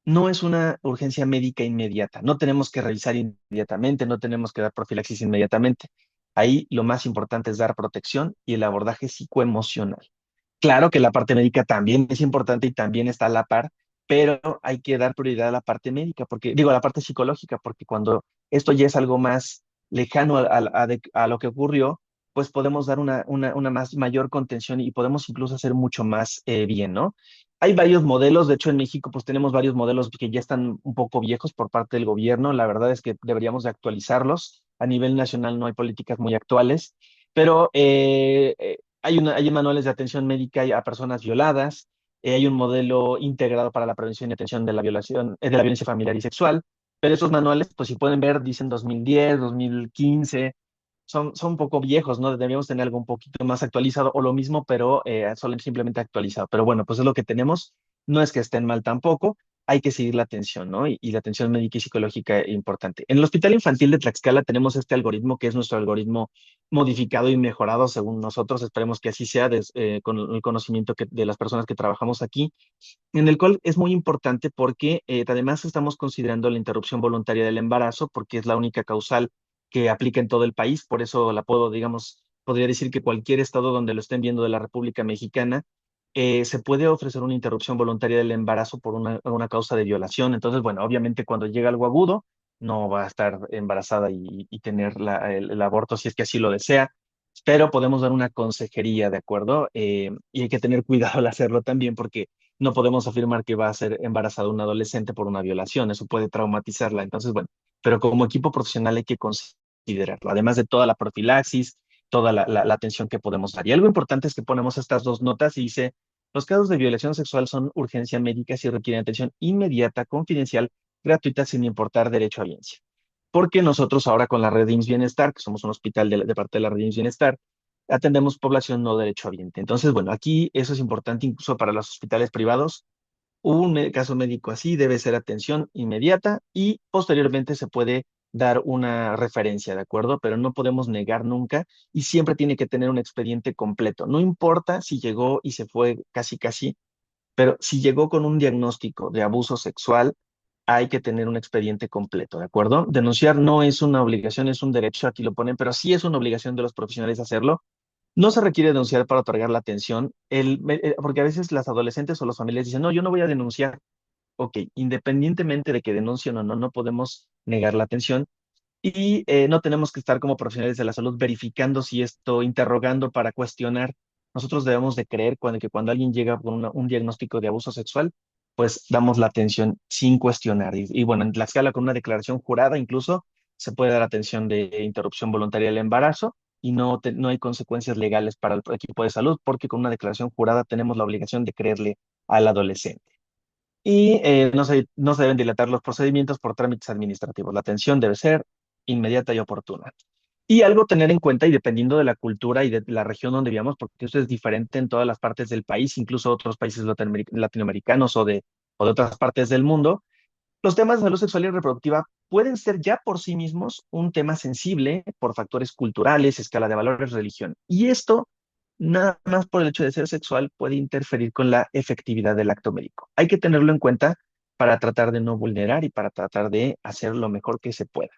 no es una urgencia médica inmediata. No tenemos que revisar inmediatamente, no tenemos que dar profilaxis inmediatamente. Ahí lo más importante es dar protección y el abordaje psicoemocional. Claro que la parte médica también es importante y también está a la par, pero hay que dar prioridad a la parte médica, porque digo, a la parte psicológica, porque cuando esto ya es algo más lejano a lo que ocurrió, pues podemos dar una mayor contención y podemos incluso hacer mucho más bien, ¿no? Hay varios modelos, de hecho en México pues tenemos varios modelos que ya están un poco viejos por parte del gobierno, la verdad es que deberíamos de actualizarlos. A nivel nacional no hay políticas muy actuales, pero hay manuales de atención médica a personas violadas, hay un modelo integrado para la prevención y atención de la violación, de la violencia familiar y sexual, pero esos manuales, pues si pueden ver, dicen 2010, 2015, son un poco viejos, ¿no? Deberíamos tener algo un poquito más actualizado o lo mismo, pero solo simplemente actualizado. Pero bueno, pues es lo que tenemos. No es que estén mal tampoco, hay que seguir la atención, ¿no? Y la atención médica y psicológica es importante. En el Hospital Infantil de Tlaxcala tenemos este algoritmo que es nuestro algoritmo modificado y mejorado según nosotros. Esperemos que así sea con el conocimiento de las personas que trabajamos aquí, en el cual es muy importante porque además estamos considerando la interrupción voluntaria del embarazo porque es la única causal que aplica en todo el país. Por eso digamos, podría decir que cualquier estado donde lo estén viendo de la República Mexicana, se puede ofrecer una interrupción voluntaria del embarazo por una causa de violación. Entonces, bueno, obviamente cuando llega algo agudo, no va a estar embarazada y tener el aborto si es que así lo desea, pero podemos dar una consejería, ¿de acuerdo? Y hay que tener cuidado al hacerlo también porque no podemos afirmar que va a ser embarazada una adolescente por una violación, eso puede traumatizarla. Entonces, bueno, pero como equipo profesional hay que considerarlo, además de toda la profilaxis, toda la atención que podemos dar. Y algo importante es que ponemos estas dos notas y dice, los casos de violación sexual son urgencia médica si requieren atención inmediata, confidencial, gratuita, sin importar derecho a audiencia. Porque nosotros ahora con la red IMSS Bienestar, que somos un hospital de parte de la red IMSS Bienestar, atendemos población no derechohabiente. Entonces, bueno, aquí eso es importante incluso para los hospitales privados. Caso médico así debe ser atención inmediata y posteriormente se puede dar una referencia, ¿de acuerdo? Pero no podemos negar nunca y siempre tiene que tener un expediente completo. No importa si llegó y se fue casi casi, pero si llegó con un diagnóstico de abuso sexual, hay que tener un expediente completo, ¿de acuerdo? Denunciar no es una obligación, es un derecho, aquí lo ponen, pero sí es una obligación de los profesionales hacerlo. No se requiere denunciar para otorgar la atención, porque a veces las adolescentes o los familiares dicen, no, yo no voy a denunciar. Ok, independientemente de que denuncien o no, no podemos negar la atención y no tenemos que estar como profesionales de la salud verificando si esto, interrogando para cuestionar. Nosotros debemos de creer que cuando alguien llega con un diagnóstico de abuso sexual, pues damos la atención sin cuestionar. Y bueno, en Tlaxcala con una declaración jurada incluso se puede dar atención de interrupción voluntaria del embarazo y no hay consecuencias legales para el equipo de salud porque con una declaración jurada tenemos la obligación de creerle al adolescente. Y no se deben dilatar los procedimientos por trámites administrativos. La atención debe ser inmediata y oportuna. Y algo tener en cuenta, y dependiendo de la cultura y de la región donde vivamos, porque esto es diferente en todas las partes del país, incluso otros países latinoamericanos o de otras partes del mundo, los temas de salud sexual y reproductiva pueden ser ya por sí mismos un tema sensible por factores culturales, escala de valores, religión. Y esto, nada más por el hecho de ser sexual, puede interferir con la efectividad del acto médico. Hay que tenerlo en cuenta para tratar de no vulnerar y para tratar de hacer lo mejor que se pueda.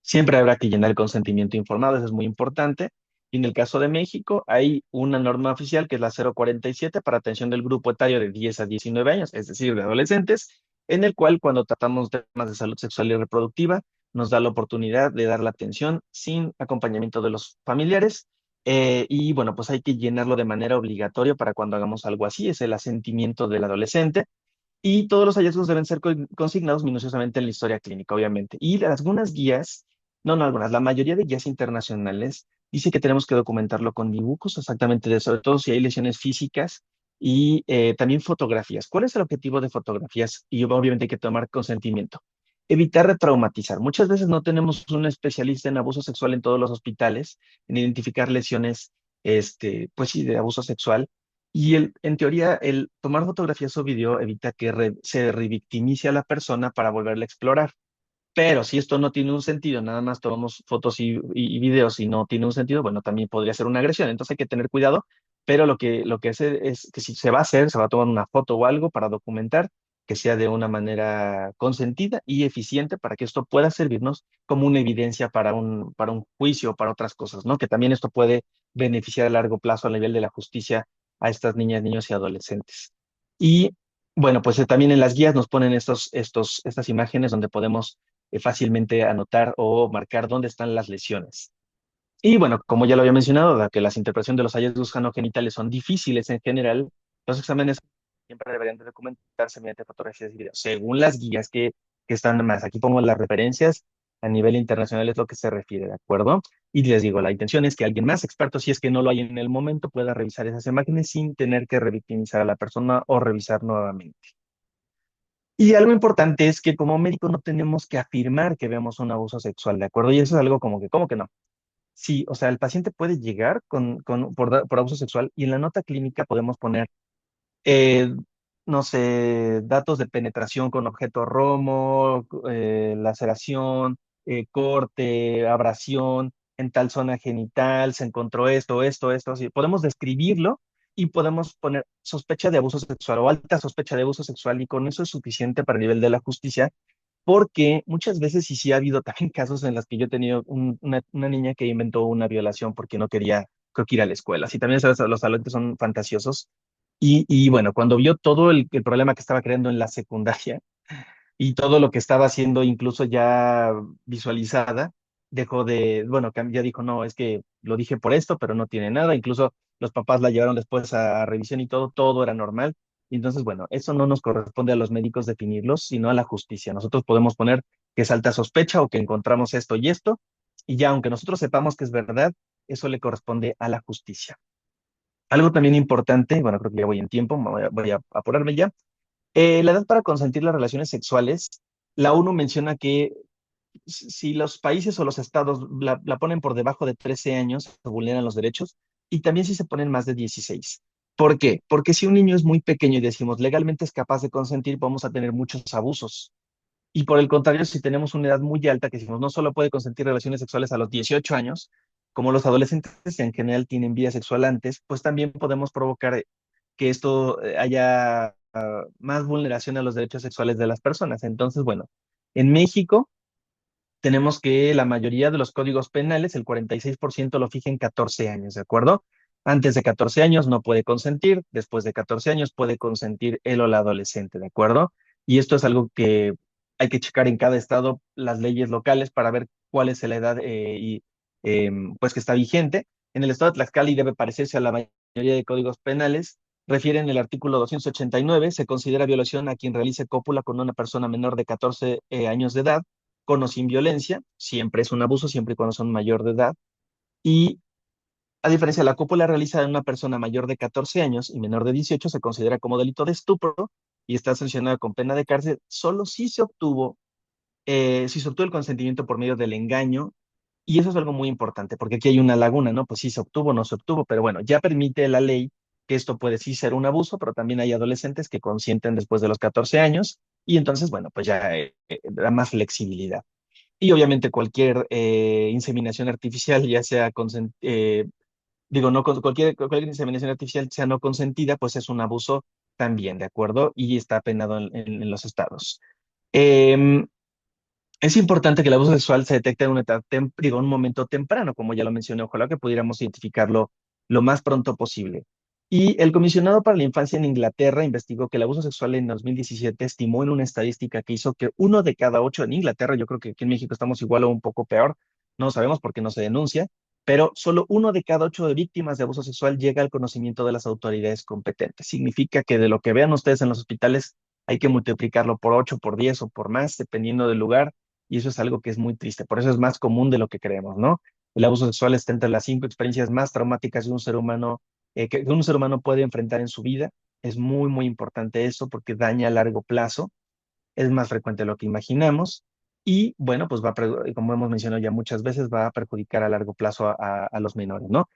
Siempre habrá que llenar el consentimiento informado, eso es muy importante. Y en el caso de México, hay una norma oficial que es la 047 para atención del grupo etario de 10 a 19 años, es decir, de adolescentes, en el cual cuando tratamos temas de salud sexual y reproductiva, nos da la oportunidad de dar la atención sin acompañamiento de los familiares. Y bueno, pues hay que llenarlo de manera obligatoria para cuando hagamos algo así, es el asentimiento del adolescente y todos los hallazgos deben ser consignados minuciosamente en la historia clínica, obviamente. Y algunas guías, no algunas, la mayoría de guías internacionales dice que tenemos que documentarlo con dibujos exactamente de, sobre todo si hay lesiones físicas y también fotografías. ¿Cuál es el objetivo de fotografías? Y obviamente hay que tomar consentimiento. Evitar retraumatizar. Muchas veces no tenemos un especialista en abuso sexual en todos los hospitales, en identificar lesiones, pues sí, de abuso sexual y en teoría, el tomar fotografías o video evita que se revictimice a la persona para volverla a explorar. Pero si esto no tiene un sentido, nada más tomamos fotos y videos y no tiene un sentido, bueno, también podría ser una agresión. Entonces hay que tener cuidado, pero lo que hace es que si se va a hacer, se va a tomar una foto o algo para documentar que sea de una manera consentida y eficiente para que esto pueda servirnos como una evidencia para un juicio o para otras cosas, ¿no? Que también esto puede beneficiar a largo plazo a nivel de la justicia a estas niñas, niños y adolescentes. Y bueno, pues también en las guías nos ponen estas imágenes donde podemos fácilmente anotar o marcar dónde están las lesiones. Y bueno, como ya lo había mencionado, dado que las interpretaciones de los hallazgos genogenitales son difíciles en general, los exámenes siempre deberían de documentarse mediante fotografías y videos, según las guías que están más. Aquí pongo las referencias a nivel internacional, es lo que se refiere, ¿de acuerdo? Y les digo, la intención es que alguien más experto, si es que no lo hay en el momento, pueda revisar esas imágenes sin tener que revictimizar a la persona o revisar nuevamente. Y algo importante es que como médico no tenemos que afirmar que vemos un abuso sexual, ¿de acuerdo? Y eso es algo como que, ¿cómo que no? Sí, o sea, el paciente puede llegar por abuso sexual y en la nota clínica podemos poner, eh, no sé, datos de penetración con objeto romo, laceración, corte, abrasión, en tal zona genital, se encontró esto, así. Podemos describirlo y podemos poner sospecha de abuso sexual o alta sospecha de abuso sexual y con eso es suficiente para el nivel de la justicia porque muchas veces, y sí ha habido también casos en los que yo he tenido una niña que inventó una violación porque no quería, creo que ir a la escuela. Así también sabes, los adolescentes son fantasiosos. Y bueno, cuando vio todo el problema que estaba creando en la secundaria, y todo lo que estaba haciendo incluso ya visualizada, bueno, ya dijo, no, es que lo dije por esto, pero no tiene nada, incluso los papás la llevaron después a revisión y todo era normal. Y entonces, bueno, eso no nos corresponde a los médicos definirlos, sino a la justicia. Nosotros podemos poner que es alta sospecha o que encontramos esto y esto, y ya aunque nosotros sepamos que es verdad, eso le corresponde a la justicia. Algo también importante, bueno, creo que ya voy en tiempo, voy a apurarme ya. La edad para consentir las relaciones sexuales, la ONU menciona que si los países o los estados la ponen por debajo de 13 años, se vulneran los derechos, y también si se ponen más de 16. ¿Por qué? Porque si un niño es muy pequeño y decimos legalmente es capaz de consentir, vamos a tener muchos abusos. Y por el contrario, si tenemos una edad muy alta, que decimos no solo puede consentir relaciones sexuales a los 18 años, como los adolescentes que en general tienen vida sexual antes, pues también podemos provocar que esto haya más vulneración a los derechos sexuales de las personas. Entonces, bueno, en México tenemos que la mayoría de los códigos penales, el 46% lo fija en 14 años, ¿de acuerdo? Antes de 14 años no puede consentir, después de 14 años puede consentir él o la adolescente, ¿de acuerdo? Y esto es algo que hay que checar en cada estado las leyes locales para ver cuál es la edad pues que está vigente. En el estado de Tlaxcala y debe parecerse a la mayoría de códigos penales, refieren el artículo 289, se considera violación a quien realice cópula con una persona menor de 14 años de edad con o sin violencia, siempre es un abuso, siempre y cuando son mayor de edad. Y a diferencia de la cópula realizada en una persona mayor de 14 años y menor de 18, se considera como delito de estupro y está sancionada con pena de cárcel solo si se obtuvo el consentimiento por medio del engaño. Y eso es algo muy importante, porque aquí hay una laguna, ¿no? Pues sí se obtuvo, no se obtuvo, pero bueno, ya permite la ley que esto puede sí ser un abuso, pero también hay adolescentes que consienten después de los 14 años y entonces, bueno, pues ya da más flexibilidad. Y obviamente cualquier inseminación artificial, ya sea digo, no cualquier inseminación artificial sea no consentida, pues es un abuso también, ¿de acuerdo? Y está penado en los estados. Em, es importante que el abuso sexual se detecte en una etapa, digo, un momento temprano, como ya lo mencioné, ojalá que pudiéramos identificarlo lo más pronto posible. Y el comisionado para la infancia en Inglaterra investigó que el abuso sexual en 2017 estimó en una estadística que hizo que 1 de cada 8 en Inglaterra, yo creo que aquí en México estamos igual o un poco peor, no sabemos por qué no se denuncia, pero solo 1 de cada 8 de víctimas de abuso sexual llega al conocimiento de las autoridades competentes. Significa que de lo que vean ustedes en los hospitales hay que multiplicarlo por 8, por 10 o por más, dependiendo del lugar, y eso es algo que es muy triste. Por eso es más común de lo que creemos, ¿no? El abuso sexual está entre las 5 experiencias más traumáticas de un ser humano, que un ser humano puede enfrentar en su vida. Es muy, muy importante eso porque daña a largo plazo, es más frecuente de lo que imaginamos y, bueno, pues como hemos mencionado ya muchas veces, va a perjudicar a largo plazo a los menores, ¿no?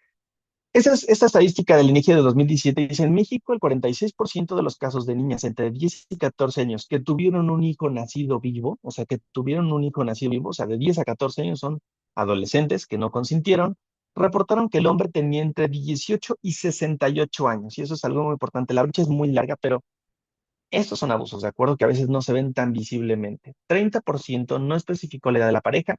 Esta estadística del INEGI de 2017 dice, en México el 46% de los casos de niñas entre 10 y 14 años que tuvieron un hijo nacido vivo, o sea, que tuvieron un hijo nacido vivo, o sea, de 10 a 14 años son adolescentes que no consintieron, reportaron que el hombre tenía entre 18 y 68 años, y eso es algo muy importante. La brecha es muy larga, pero estos son abusos, ¿de acuerdo? Que a veces no se ven tan visiblemente. 30% no especificó la edad de la pareja,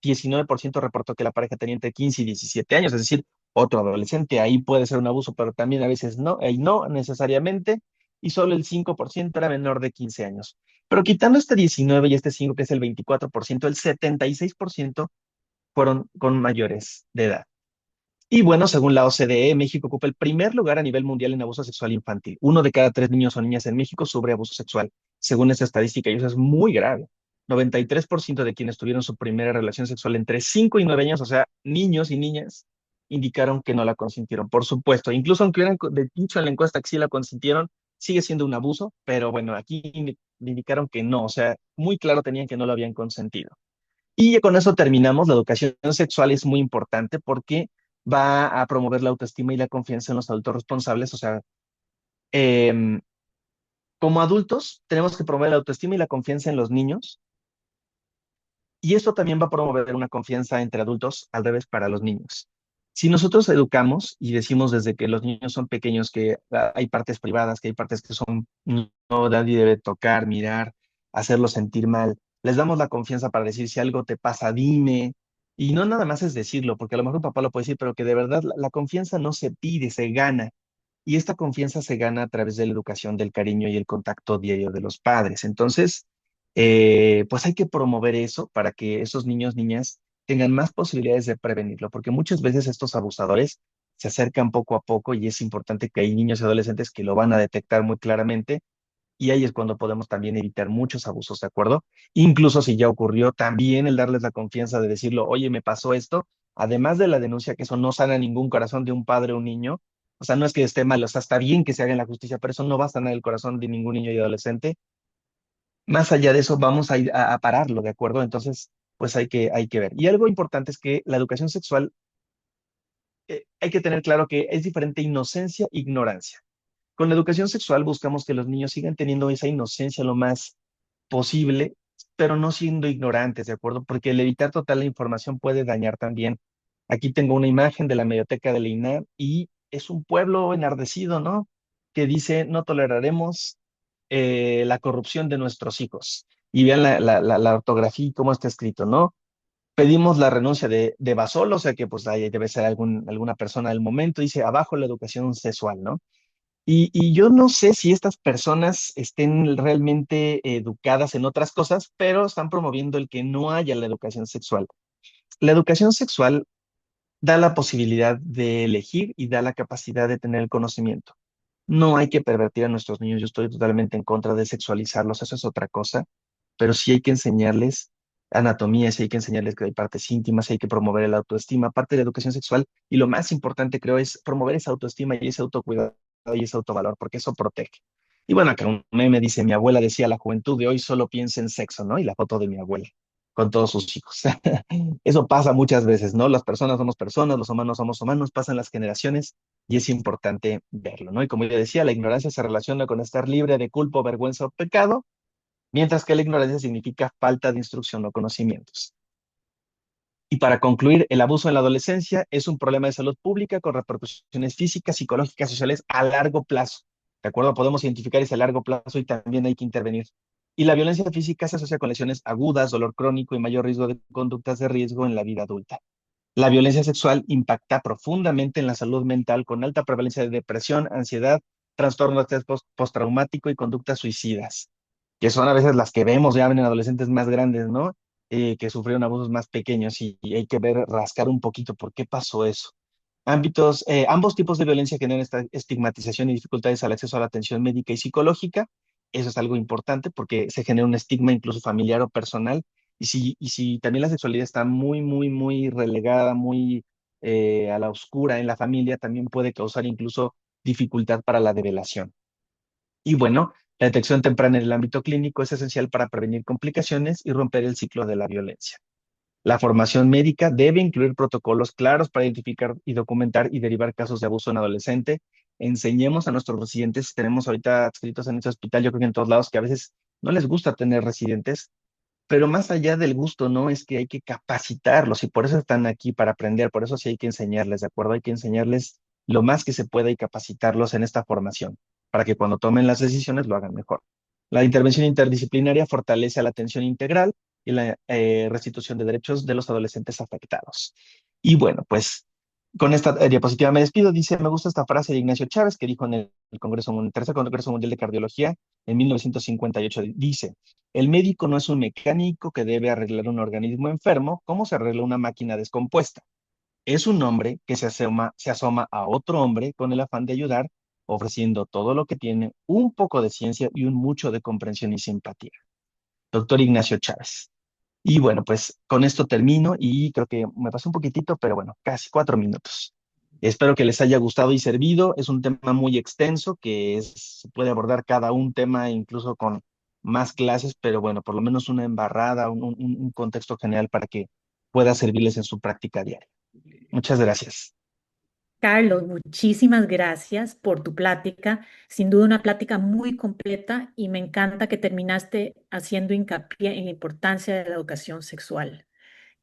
19% reportó que la pareja tenía entre 15 y 17 años, es decir, otro adolescente. Ahí puede ser un abuso, pero también a veces no, ahí no necesariamente. Y solo el 5% era menor de 15 años. Pero quitando este 19 y este 5, que es el 24%, el 76% fueron con mayores de edad. Y bueno, según la OCDE, México ocupa el primer lugar a nivel mundial en abuso sexual infantil. 1 de cada 3 niños o niñas en México sufre abuso sexual, según esta estadística, y eso es muy grave. 93% de quienes tuvieron su primera relación sexual entre 5 y 9 años, o sea, niños y niñas, indicaron que no la consintieron. Por supuesto, incluso aunque hubieran dicho en la encuesta que sí la consintieron, sigue siendo un abuso, pero bueno, aquí indicaron que no, o sea, muy claro tenían que no lo habían consentido. Y con eso terminamos. La educación sexual es muy importante porque va a promover la autoestima y la confianza en los adultos responsables. O sea, em, como adultos tenemos que promover la autoestima y la confianza en los niños. Y esto también va a promover una confianza entre adultos al revés para los niños. Si nosotros educamos y decimos desde que los niños son pequeños que hay partes privadas, que hay partes que son no, nadie debe tocar, mirar, hacerlos sentir mal, les damos la confianza para decir si algo te pasa, dime. Y no nada más es decirlo, porque a lo mejor un papá lo puede decir, pero que de verdad la confianza no se pide, se gana. Y esta confianza se gana a través de la educación, del cariño y el contacto diario de los padres. Entonces, pues hay que promover eso para que esos niños, niñas tengan más posibilidades de prevenirlo, porque muchas veces estos abusadores se acercan poco a poco y es importante que hay niños y adolescentes que lo van a detectar muy claramente y ahí es cuando podemos también evitar muchos abusos, ¿de acuerdo? Incluso si ya ocurrió, también el darles la confianza de decirlo, oye, me pasó esto, además de la denuncia, que eso no sana ningún corazón de un padre o un niño, o sea, no es que esté mal, o sea, está bien que se haga en la justicia, pero eso no va a sanar el corazón de ningún niño y adolescente. Más allá de eso, vamos a ir a pararlo, ¿de acuerdo? Entonces, pues hay que ver. Y algo importante es que la educación sexual, hay que tener claro que es diferente inocencia e ignorancia. Con la educación sexual buscamos que los niños sigan teniendo esa inocencia lo más posible, pero no siendo ignorantes, ¿de acuerdo? Porque el evitar total la información puede dañar también. Aquí tengo una imagen de la Medioteca de la INAH y es un pueblo enardecido, ¿no? Que dice, no toleraremos la corrupción de nuestros hijos. Y vean la ortografía y cómo está escrito, ¿no? Pedimos la renuncia de Basolo, o sea que pues ahí debe ser alguna persona del momento, dice abajo la educación sexual, ¿no? Y yo no sé si estas personas estén realmente educadas en otras cosas, pero están promoviendo el que no haya la educación sexual. La educación sexual da la posibilidad de elegir y da la capacidad de tener el conocimiento. No hay que pervertir a nuestros niños, yo estoy totalmente en contra de sexualizarlos, eso es otra cosa, pero sí hay que enseñarles anatomía, sí hay que enseñarles que hay partes íntimas, sí hay que promover el autoestima, parte de la educación sexual, y lo más importante creo es promover esa autoestima y ese autocuidado y ese autovalor, porque eso protege. Y bueno, acá un meme dice, mi abuela decía, la juventud de hoy solo piensa en sexo, ¿no? Y la foto de mi abuela con todos sus hijos. Eso pasa muchas veces, ¿no? Las personas, los humanos somos humanos, pasan las generaciones y es importante verlo, ¿no? Y como yo decía, la ignorancia se relaciona con estar libre de culpa, vergüenza o pecado, mientras que la ignorancia significa falta de instrucción o conocimientos. Y para concluir, el abuso en la adolescencia es un problema de salud pública con repercusiones físicas, psicológicas, sociales a largo plazo. ¿De acuerdo? Podemos identificar ese largo plazo y también hay que intervenir. Y la violencia física se asocia con lesiones agudas, dolor crónico y mayor riesgo de conductas de riesgo en la vida adulta. La violencia sexual impacta profundamente en la salud mental con alta prevalencia de depresión, ansiedad, trastorno de estrés postraumático y conductas suicidas, que son a veces las que vemos ya en adolescentes más grandes, ¿no? Que sufrieron abusos más pequeños y hay que ver, rascar un poquito por qué pasó eso. Ambos tipos de violencia generan esta estigmatización y dificultades al acceso a la atención médica y psicológica. Eso es algo importante porque se genera un estigma incluso familiar o personal. Y si también la sexualidad está muy, muy, muy relegada, muy a la oscura en la familia, también puede causar incluso dificultad para la develación. Y bueno, la detección temprana en el ámbito clínico es esencial para prevenir complicaciones y romper el ciclo de la violencia. La formación médica debe incluir protocolos claros para identificar y documentar y derivar casos de abuso en adolescente. Enseñemos a nuestros residentes, tenemos ahorita adscritos en este hospital, yo creo que en todos lados, que a veces no les gusta tener residentes, pero más allá del gusto, ¿no? Es que hay que capacitarlos y por eso están aquí para aprender, por eso sí hay que enseñarles, ¿de acuerdo? Hay que enseñarles lo más que se pueda y capacitarlos en esta formación, para que cuando tomen las decisiones lo hagan mejor. La intervención interdisciplinaria fortalece a la atención integral y la restitución de derechos de los adolescentes afectados. Y bueno, pues con esta diapositiva me despido. Dice, me gusta esta frase de Ignacio Chávez que dijo en el Tercer Congreso Mundial de Cardiología en 1958. Dice, el médico no es un mecánico que debe arreglar un organismo enfermo como se arregla una máquina descompuesta. Es un hombre que se asoma a otro hombre con el afán de ayudar, ofreciendo todo lo que tiene, un poco de ciencia y un mucho de comprensión y simpatía. Doctor Ignacio Chávez. Y bueno, pues con esto termino y creo que me pasó un poquitito, pero bueno, casi 4 minutos. Espero que les haya gustado y servido. Es un tema muy extenso se puede abordar cada un tema incluso con más clases, pero bueno, por lo menos una embarrada, un contexto general para que pueda servirles en su práctica diaria. Muchas gracias. Carlos, muchísimas gracias por tu plática. Sin duda una plática muy completa y me encanta que terminaste haciendo hincapié en la importancia de la educación sexual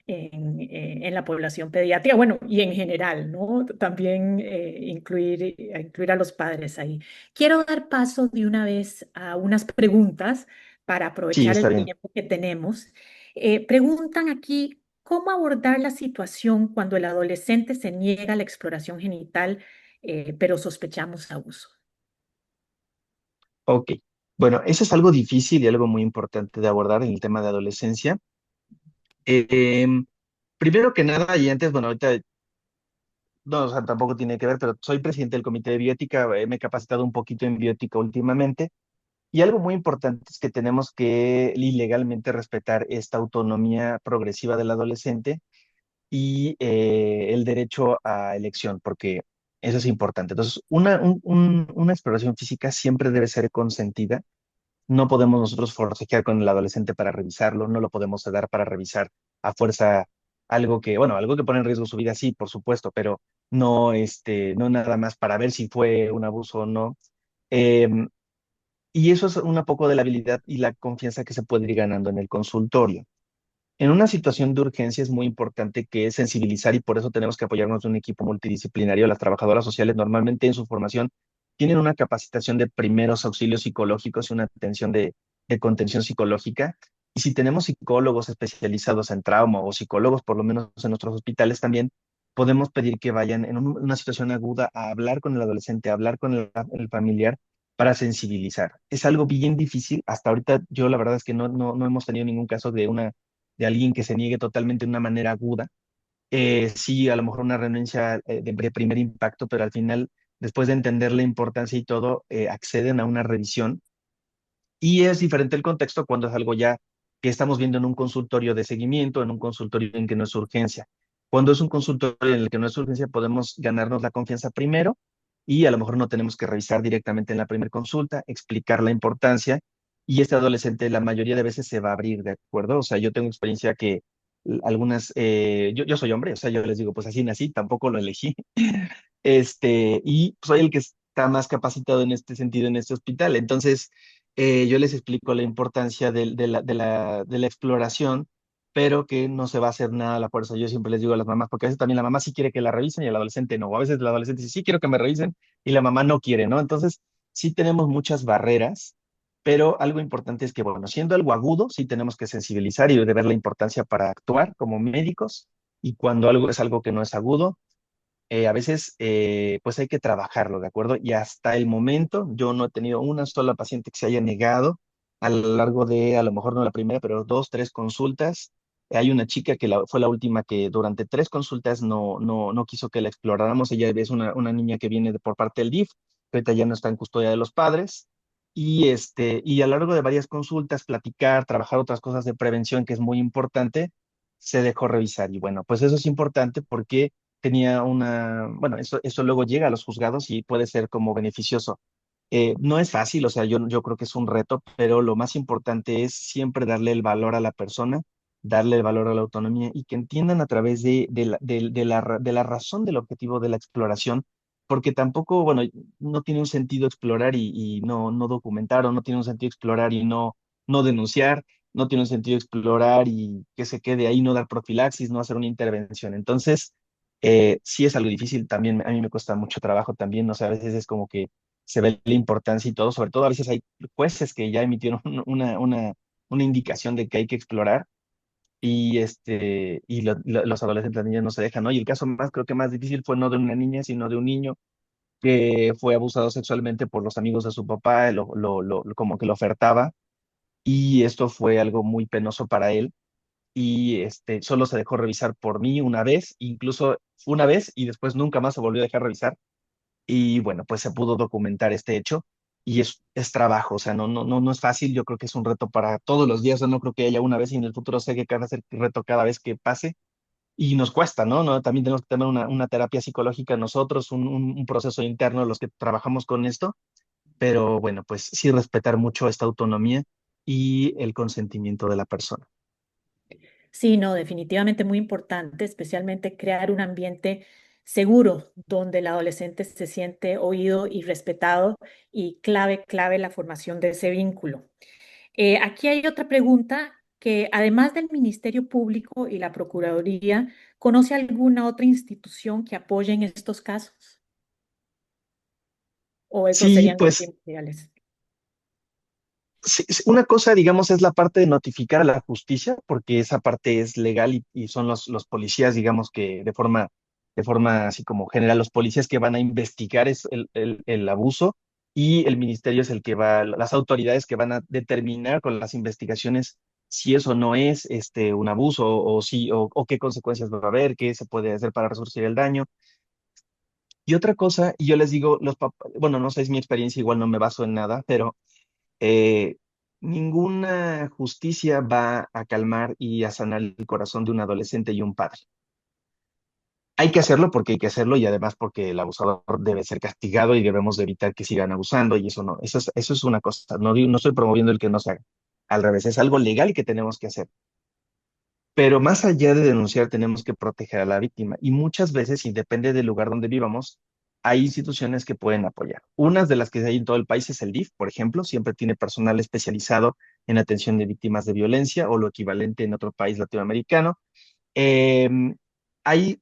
en la población pediátrica, bueno, y en general, ¿no? También incluir a los padres ahí. Quiero dar paso de una vez a unas preguntas para Sí, aprovechar está el bien. tiempo que tenemos. Preguntan aquí, ¿cómo abordar la situación cuando el adolescente se niega a la exploración genital, pero sospechamos abuso? Ok. Bueno, eso es algo difícil y algo muy importante de abordar en el tema de adolescencia. Eh, em, Primero que nada, y antes, bueno, ahorita no, o sea, tampoco tiene que ver, pero soy presidente del Comité de Bioética, me he capacitado un poquito en biótica últimamente, y algo muy importante es que tenemos que legalmente respetar esta autonomía progresiva del adolescente y el derecho a elección, porque eso es importante. Entonces, una exploración física siempre debe ser consentida, no podemos nosotros forcejear con el adolescente para revisarlo, no lo podemos dar para revisar a fuerza algo que, bueno, algo que pone en riesgo su vida, sí, por supuesto, pero no, no nada más para ver si fue un abuso o no. Em, y eso es una poco de la habilidad y la confianza que se puede ir ganando en el consultorio. En una situación de urgencia es muy importante que es sensibilizar y por eso tenemos que apoyarnos de un equipo multidisciplinario. Las trabajadoras sociales normalmente en su formación tienen una capacitación de primeros auxilios psicológicos y una atención de contención psicológica. Y si tenemos psicólogos especializados en trauma o psicólogos, por lo menos en nuestros hospitales también, podemos pedir que vayan en una situación aguda a hablar con el adolescente, a hablar con el familiar para sensibilizar. Es algo bien difícil. Hasta ahorita yo la verdad es que no hemos tenido ningún caso de alguien que se niegue totalmente de una manera aguda. Sí, a lo mejor una renuncia de primer impacto, pero al final, después de entender la importancia y todo, acceden a una revisión. Y es diferente el contexto cuando es algo ya que estamos viendo en un consultorio de seguimiento, en un consultorio en que no es urgencia. Cuando es un consultorio en el que no es urgencia, podemos ganarnos la confianza primero y a lo mejor no tenemos que revisar directamente en la primera consulta, explicar la importancia y este adolescente la mayoría de veces se va a abrir, ¿de acuerdo? O sea, yo tengo experiencia que algunas, yo soy hombre, o sea, yo les digo, pues así nací, tampoco lo elegí, y soy el que está más capacitado en este sentido en este hospital. Entonces, yo les explico la importancia de la exploración, pero que no se va a hacer nada a la fuerza. Yo siempre les digo a las mamás, porque a veces también la mamá sí quiere que la revisen y el adolescente no. O a veces el adolescente dice, sí quiero que me revisen y la mamá no quiere, ¿no? Entonces, sí tenemos muchas barreras, pero algo importante es que, bueno, siendo algo agudo, sí tenemos que sensibilizar y de ver la importancia para actuar como médicos. Y cuando algo es algo que no es agudo, a veces pues hay que trabajarlo, ¿de acuerdo? Y hasta el momento yo no he tenido una sola paciente que se haya negado a lo largo de, a lo mejor no la primera, pero dos, tres consultas. Hay una chica que fue la última que durante tres consultas no quiso que la exploráramos. Ella es una niña que viene por parte del DIF, que ahorita ya no está en custodia de los padres. Y a lo largo de varias consultas, platicar, trabajar otras cosas de prevención, que es muy importante, se dejó revisar. Y bueno, pues eso es importante porque tenía bueno, eso luego llega a los juzgados y puede ser como beneficioso. No es fácil, o sea, yo creo que es un reto, pero lo más importante es siempre darle el valor a la persona, darle el valor a la autonomía y que entiendan a través de la razón del objetivo de la exploración, porque tampoco, bueno, no tiene un sentido explorar y no documentar, o no tiene un sentido explorar y no denunciar, no tiene un sentido explorar y que se quede ahí, no dar profilaxis, no hacer una intervención. Entonces, sí es algo difícil también, a mí me cuesta mucho trabajo también, o sea, a veces es como que se ve la importancia y todo, sobre todo a veces hay jueces que ya emitieron una indicación de que hay que explorar y los adolescentes, las niñas no se dejan, ¿no? Y el caso más, creo que más difícil fue no de una niña, sino de un niño que fue abusado sexualmente por los amigos de su papá, como que lo ofertaba y esto fue algo muy penoso para él y solo se dejó revisar por mí una vez, incluso una vez y después nunca más se volvió a dejar revisar y bueno, pues se pudo documentar este hecho y es trabajo, o sea, no es fácil, yo creo que es un reto para todos los días, yo no creo que haya una vez y en el futuro sé que va a ser reto cada vez que pase y nos cuesta, ¿no? También tenemos que tener una terapia psicológica nosotros, un proceso interno los que trabajamos con esto, pero bueno, pues sí respetar mucho esta autonomía y el consentimiento de la persona. Sí, no, definitivamente muy importante, especialmente crear un ambiente seguro donde el adolescente se siente oído y respetado y clave la formación de ese vínculo. Aquí hay otra pregunta que además del Ministerio Público y la Procuraduría, ¿conoce alguna otra institución que apoye en estos casos? ¿O esos Sí, serían los pues primordiales? sí, sí, una cosa, digamos, es la parte de notificar a la justicia, porque esa parte es legal y son los policías, digamos, que de forma así como general, los policías que van a investigar es el abuso y el ministerio es el que las autoridades que van a determinar con las investigaciones si eso no es un abuso o sí, o qué consecuencias va a haber, qué se puede hacer para resarcir el daño. Y otra cosa, y yo les digo, los papás, bueno, no sé, es mi experiencia, igual no me baso en nada, pero eh, ninguna justicia va a calmar y a sanar el corazón de un adolescente y un padre. hay que hacerlo porque hay que hacerlo y además porque el abusador debe ser castigado y debemos de evitar que sigan abusando y eso no, eso es una cosa, no estoy promoviendo el que no se haga. Al revés, es algo legal que tenemos que hacer. Pero más allá de denunciar, tenemos que proteger a la víctima y muchas veces, y depende del lugar donde vivamos, hay instituciones que pueden apoyar. Unas de las que hay en todo el país es el DIF, por ejemplo, siempre tiene personal especializado en atención de víctimas de violencia o lo equivalente en otro país latinoamericano. Eh, Hay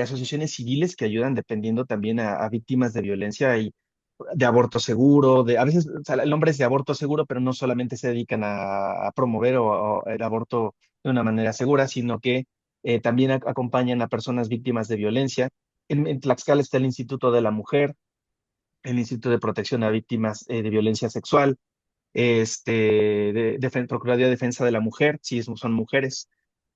asociaciones civiles que ayudan dependiendo también a víctimas de violencia y de aborto seguro, a veces o sea, el nombre es de aborto seguro, pero no solamente se dedican a promover o el aborto de una manera segura, sino que también acompañan a personas víctimas de violencia. En Tlaxcala está el Instituto de la Mujer, el Instituto de Protección a Víctimas de Violencia Sexual, Procuraduría de Defensa de la Mujer, si son mujeres.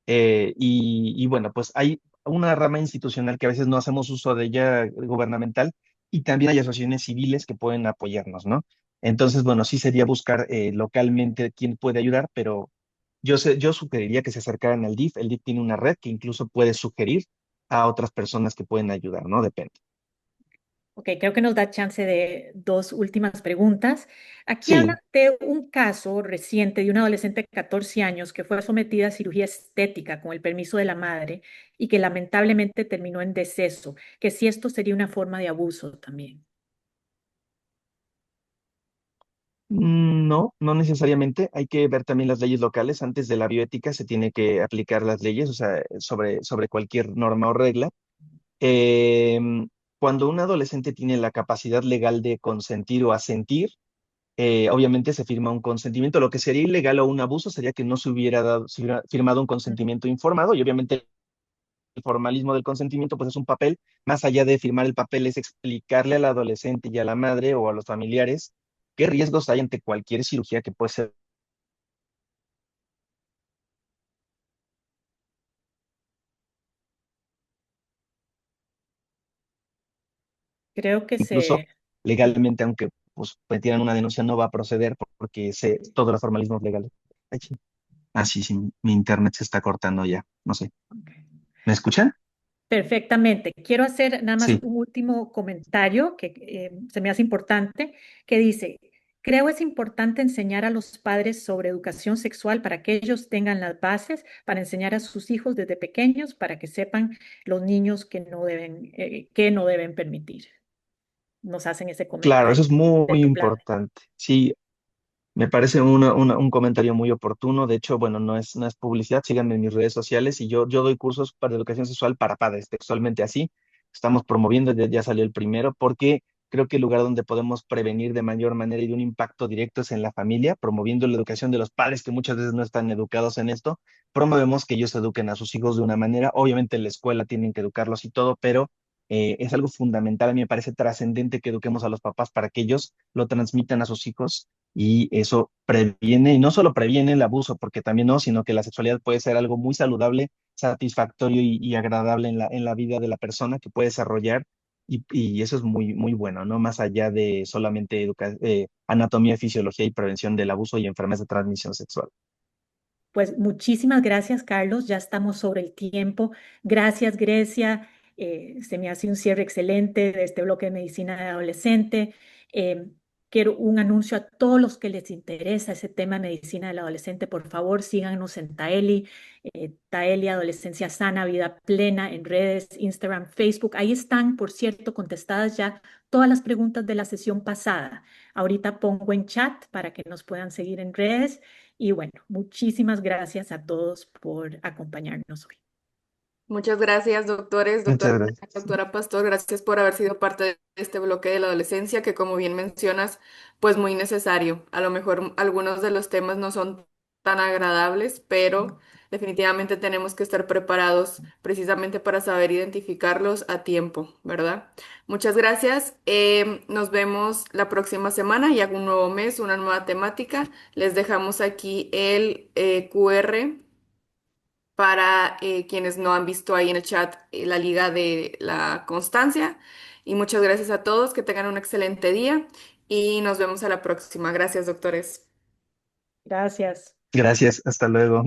Y bueno, pues hay una rama institucional que a veces no hacemos uso de ella gubernamental y también hay asociaciones civiles que pueden apoyarnos, ¿no? Entonces, bueno, sí sería buscar localmente quién puede ayudar, pero yo sugeriría que se acercaran al DIF. El DIF tiene una red que incluso puede sugerir a otras personas que pueden ayudar, ¿no? Depende. Ok, creo que nos da chance de dos últimas preguntas. Aquí habla Sí. de un caso reciente de una adolescente de 14 años que fue sometida a cirugía estética con el permiso de la madre y que lamentablemente terminó en deceso, que si esto sería una forma de abuso también. No, no necesariamente. Hay que ver también las leyes locales. Antes de la bioética se tiene que aplicar las leyes, o sea, sobre cualquier norma o regla. Eh, Cuando un adolescente tiene la capacidad legal de consentir o asentir, obviamente se firma un consentimiento. Lo que sería ilegal o un abuso sería que no se hubiera firmado un consentimiento informado y obviamente el formalismo del consentimiento pues es un papel. Más allá de firmar el papel es explicarle al adolescente y a la madre o a los familiares qué riesgos hay ante cualquier cirugía que puede ser Creo que incluso se... legalmente, aunque pues metieran una denuncia, no va a proceder porque todos los formalismos legales. Ay, sí. Ah, sí, sí, mi internet se está cortando ya, no sé. ¿Me escuchan? Perfectamente. Quiero hacer nada más Sí. un último comentario que se me hace importante, que dice, creo es importante enseñar a los padres sobre educación sexual para que ellos tengan las bases para enseñar a sus hijos desde pequeños para que sepan los niños que no deben permitir. Nos hacen ese Claro, eso comentario es muy de tu plan. importante. Sí, me parece un comentario muy oportuno. De hecho, bueno, no es publicidad. Síganme en mis redes sociales y yo doy cursos para educación sexual para padres, textualmente así. Estamos promoviendo, ya salió el primero, porque creo que el lugar donde podemos prevenir de mayor manera y de un impacto directo es en la familia, promoviendo la educación de los padres que muchas veces no están educados en esto. Promovemos que ellos eduquen a sus hijos de una manera. Obviamente en la escuela tienen que educarlos y todo, pero es algo fundamental. A mí me parece trascendente que eduquemos a los papás para que ellos lo transmitan a sus hijos y eso previene, y no solo previene el abuso, porque también no, sino que la sexualidad puede ser algo muy saludable, satisfactorio y agradable en la vida de la persona que puede desarrollar, y eso es muy, muy bueno, ¿no? Más allá de solamente anatomía, fisiología y prevención del abuso y enfermedades de transmisión sexual. Pues muchísimas gracias, Carlos. Ya estamos sobre el tiempo. Gracias, Grecia. Se me hace un cierre excelente de este bloque de medicina de adolescente. Eh, Quiero un anuncio a todos los que les interesa ese tema de medicina del adolescente. Por favor, síganos en Taeli, Taeli Adolescencia Sana, Vida Plena, en redes, Instagram, Facebook. Ahí están, por cierto, contestadas ya todas las preguntas de la sesión pasada. Ahorita pongo en chat para que nos puedan seguir en redes. Y bueno, muchísimas gracias a todos por acompañarnos hoy. Muchas gracias, doctores, Muchas doctora, gracias. doctora Pastor, gracias por haber sido parte de este bloque de la adolescencia, que como bien mencionas, pues muy necesario. A lo mejor algunos de los temas no son tan agradables, pero definitivamente tenemos que estar preparados precisamente para saber identificarlos a tiempo, ¿verdad? Muchas gracias. Nos vemos la próxima semana y un nuevo mes, una nueva temática. Les dejamos aquí el QR para quienes no han visto ahí en el chat la liga de la constancia. Y muchas gracias a todos, que tengan un excelente día y nos vemos a la próxima. Gracias, doctores. Gracias. Gracias, hasta luego.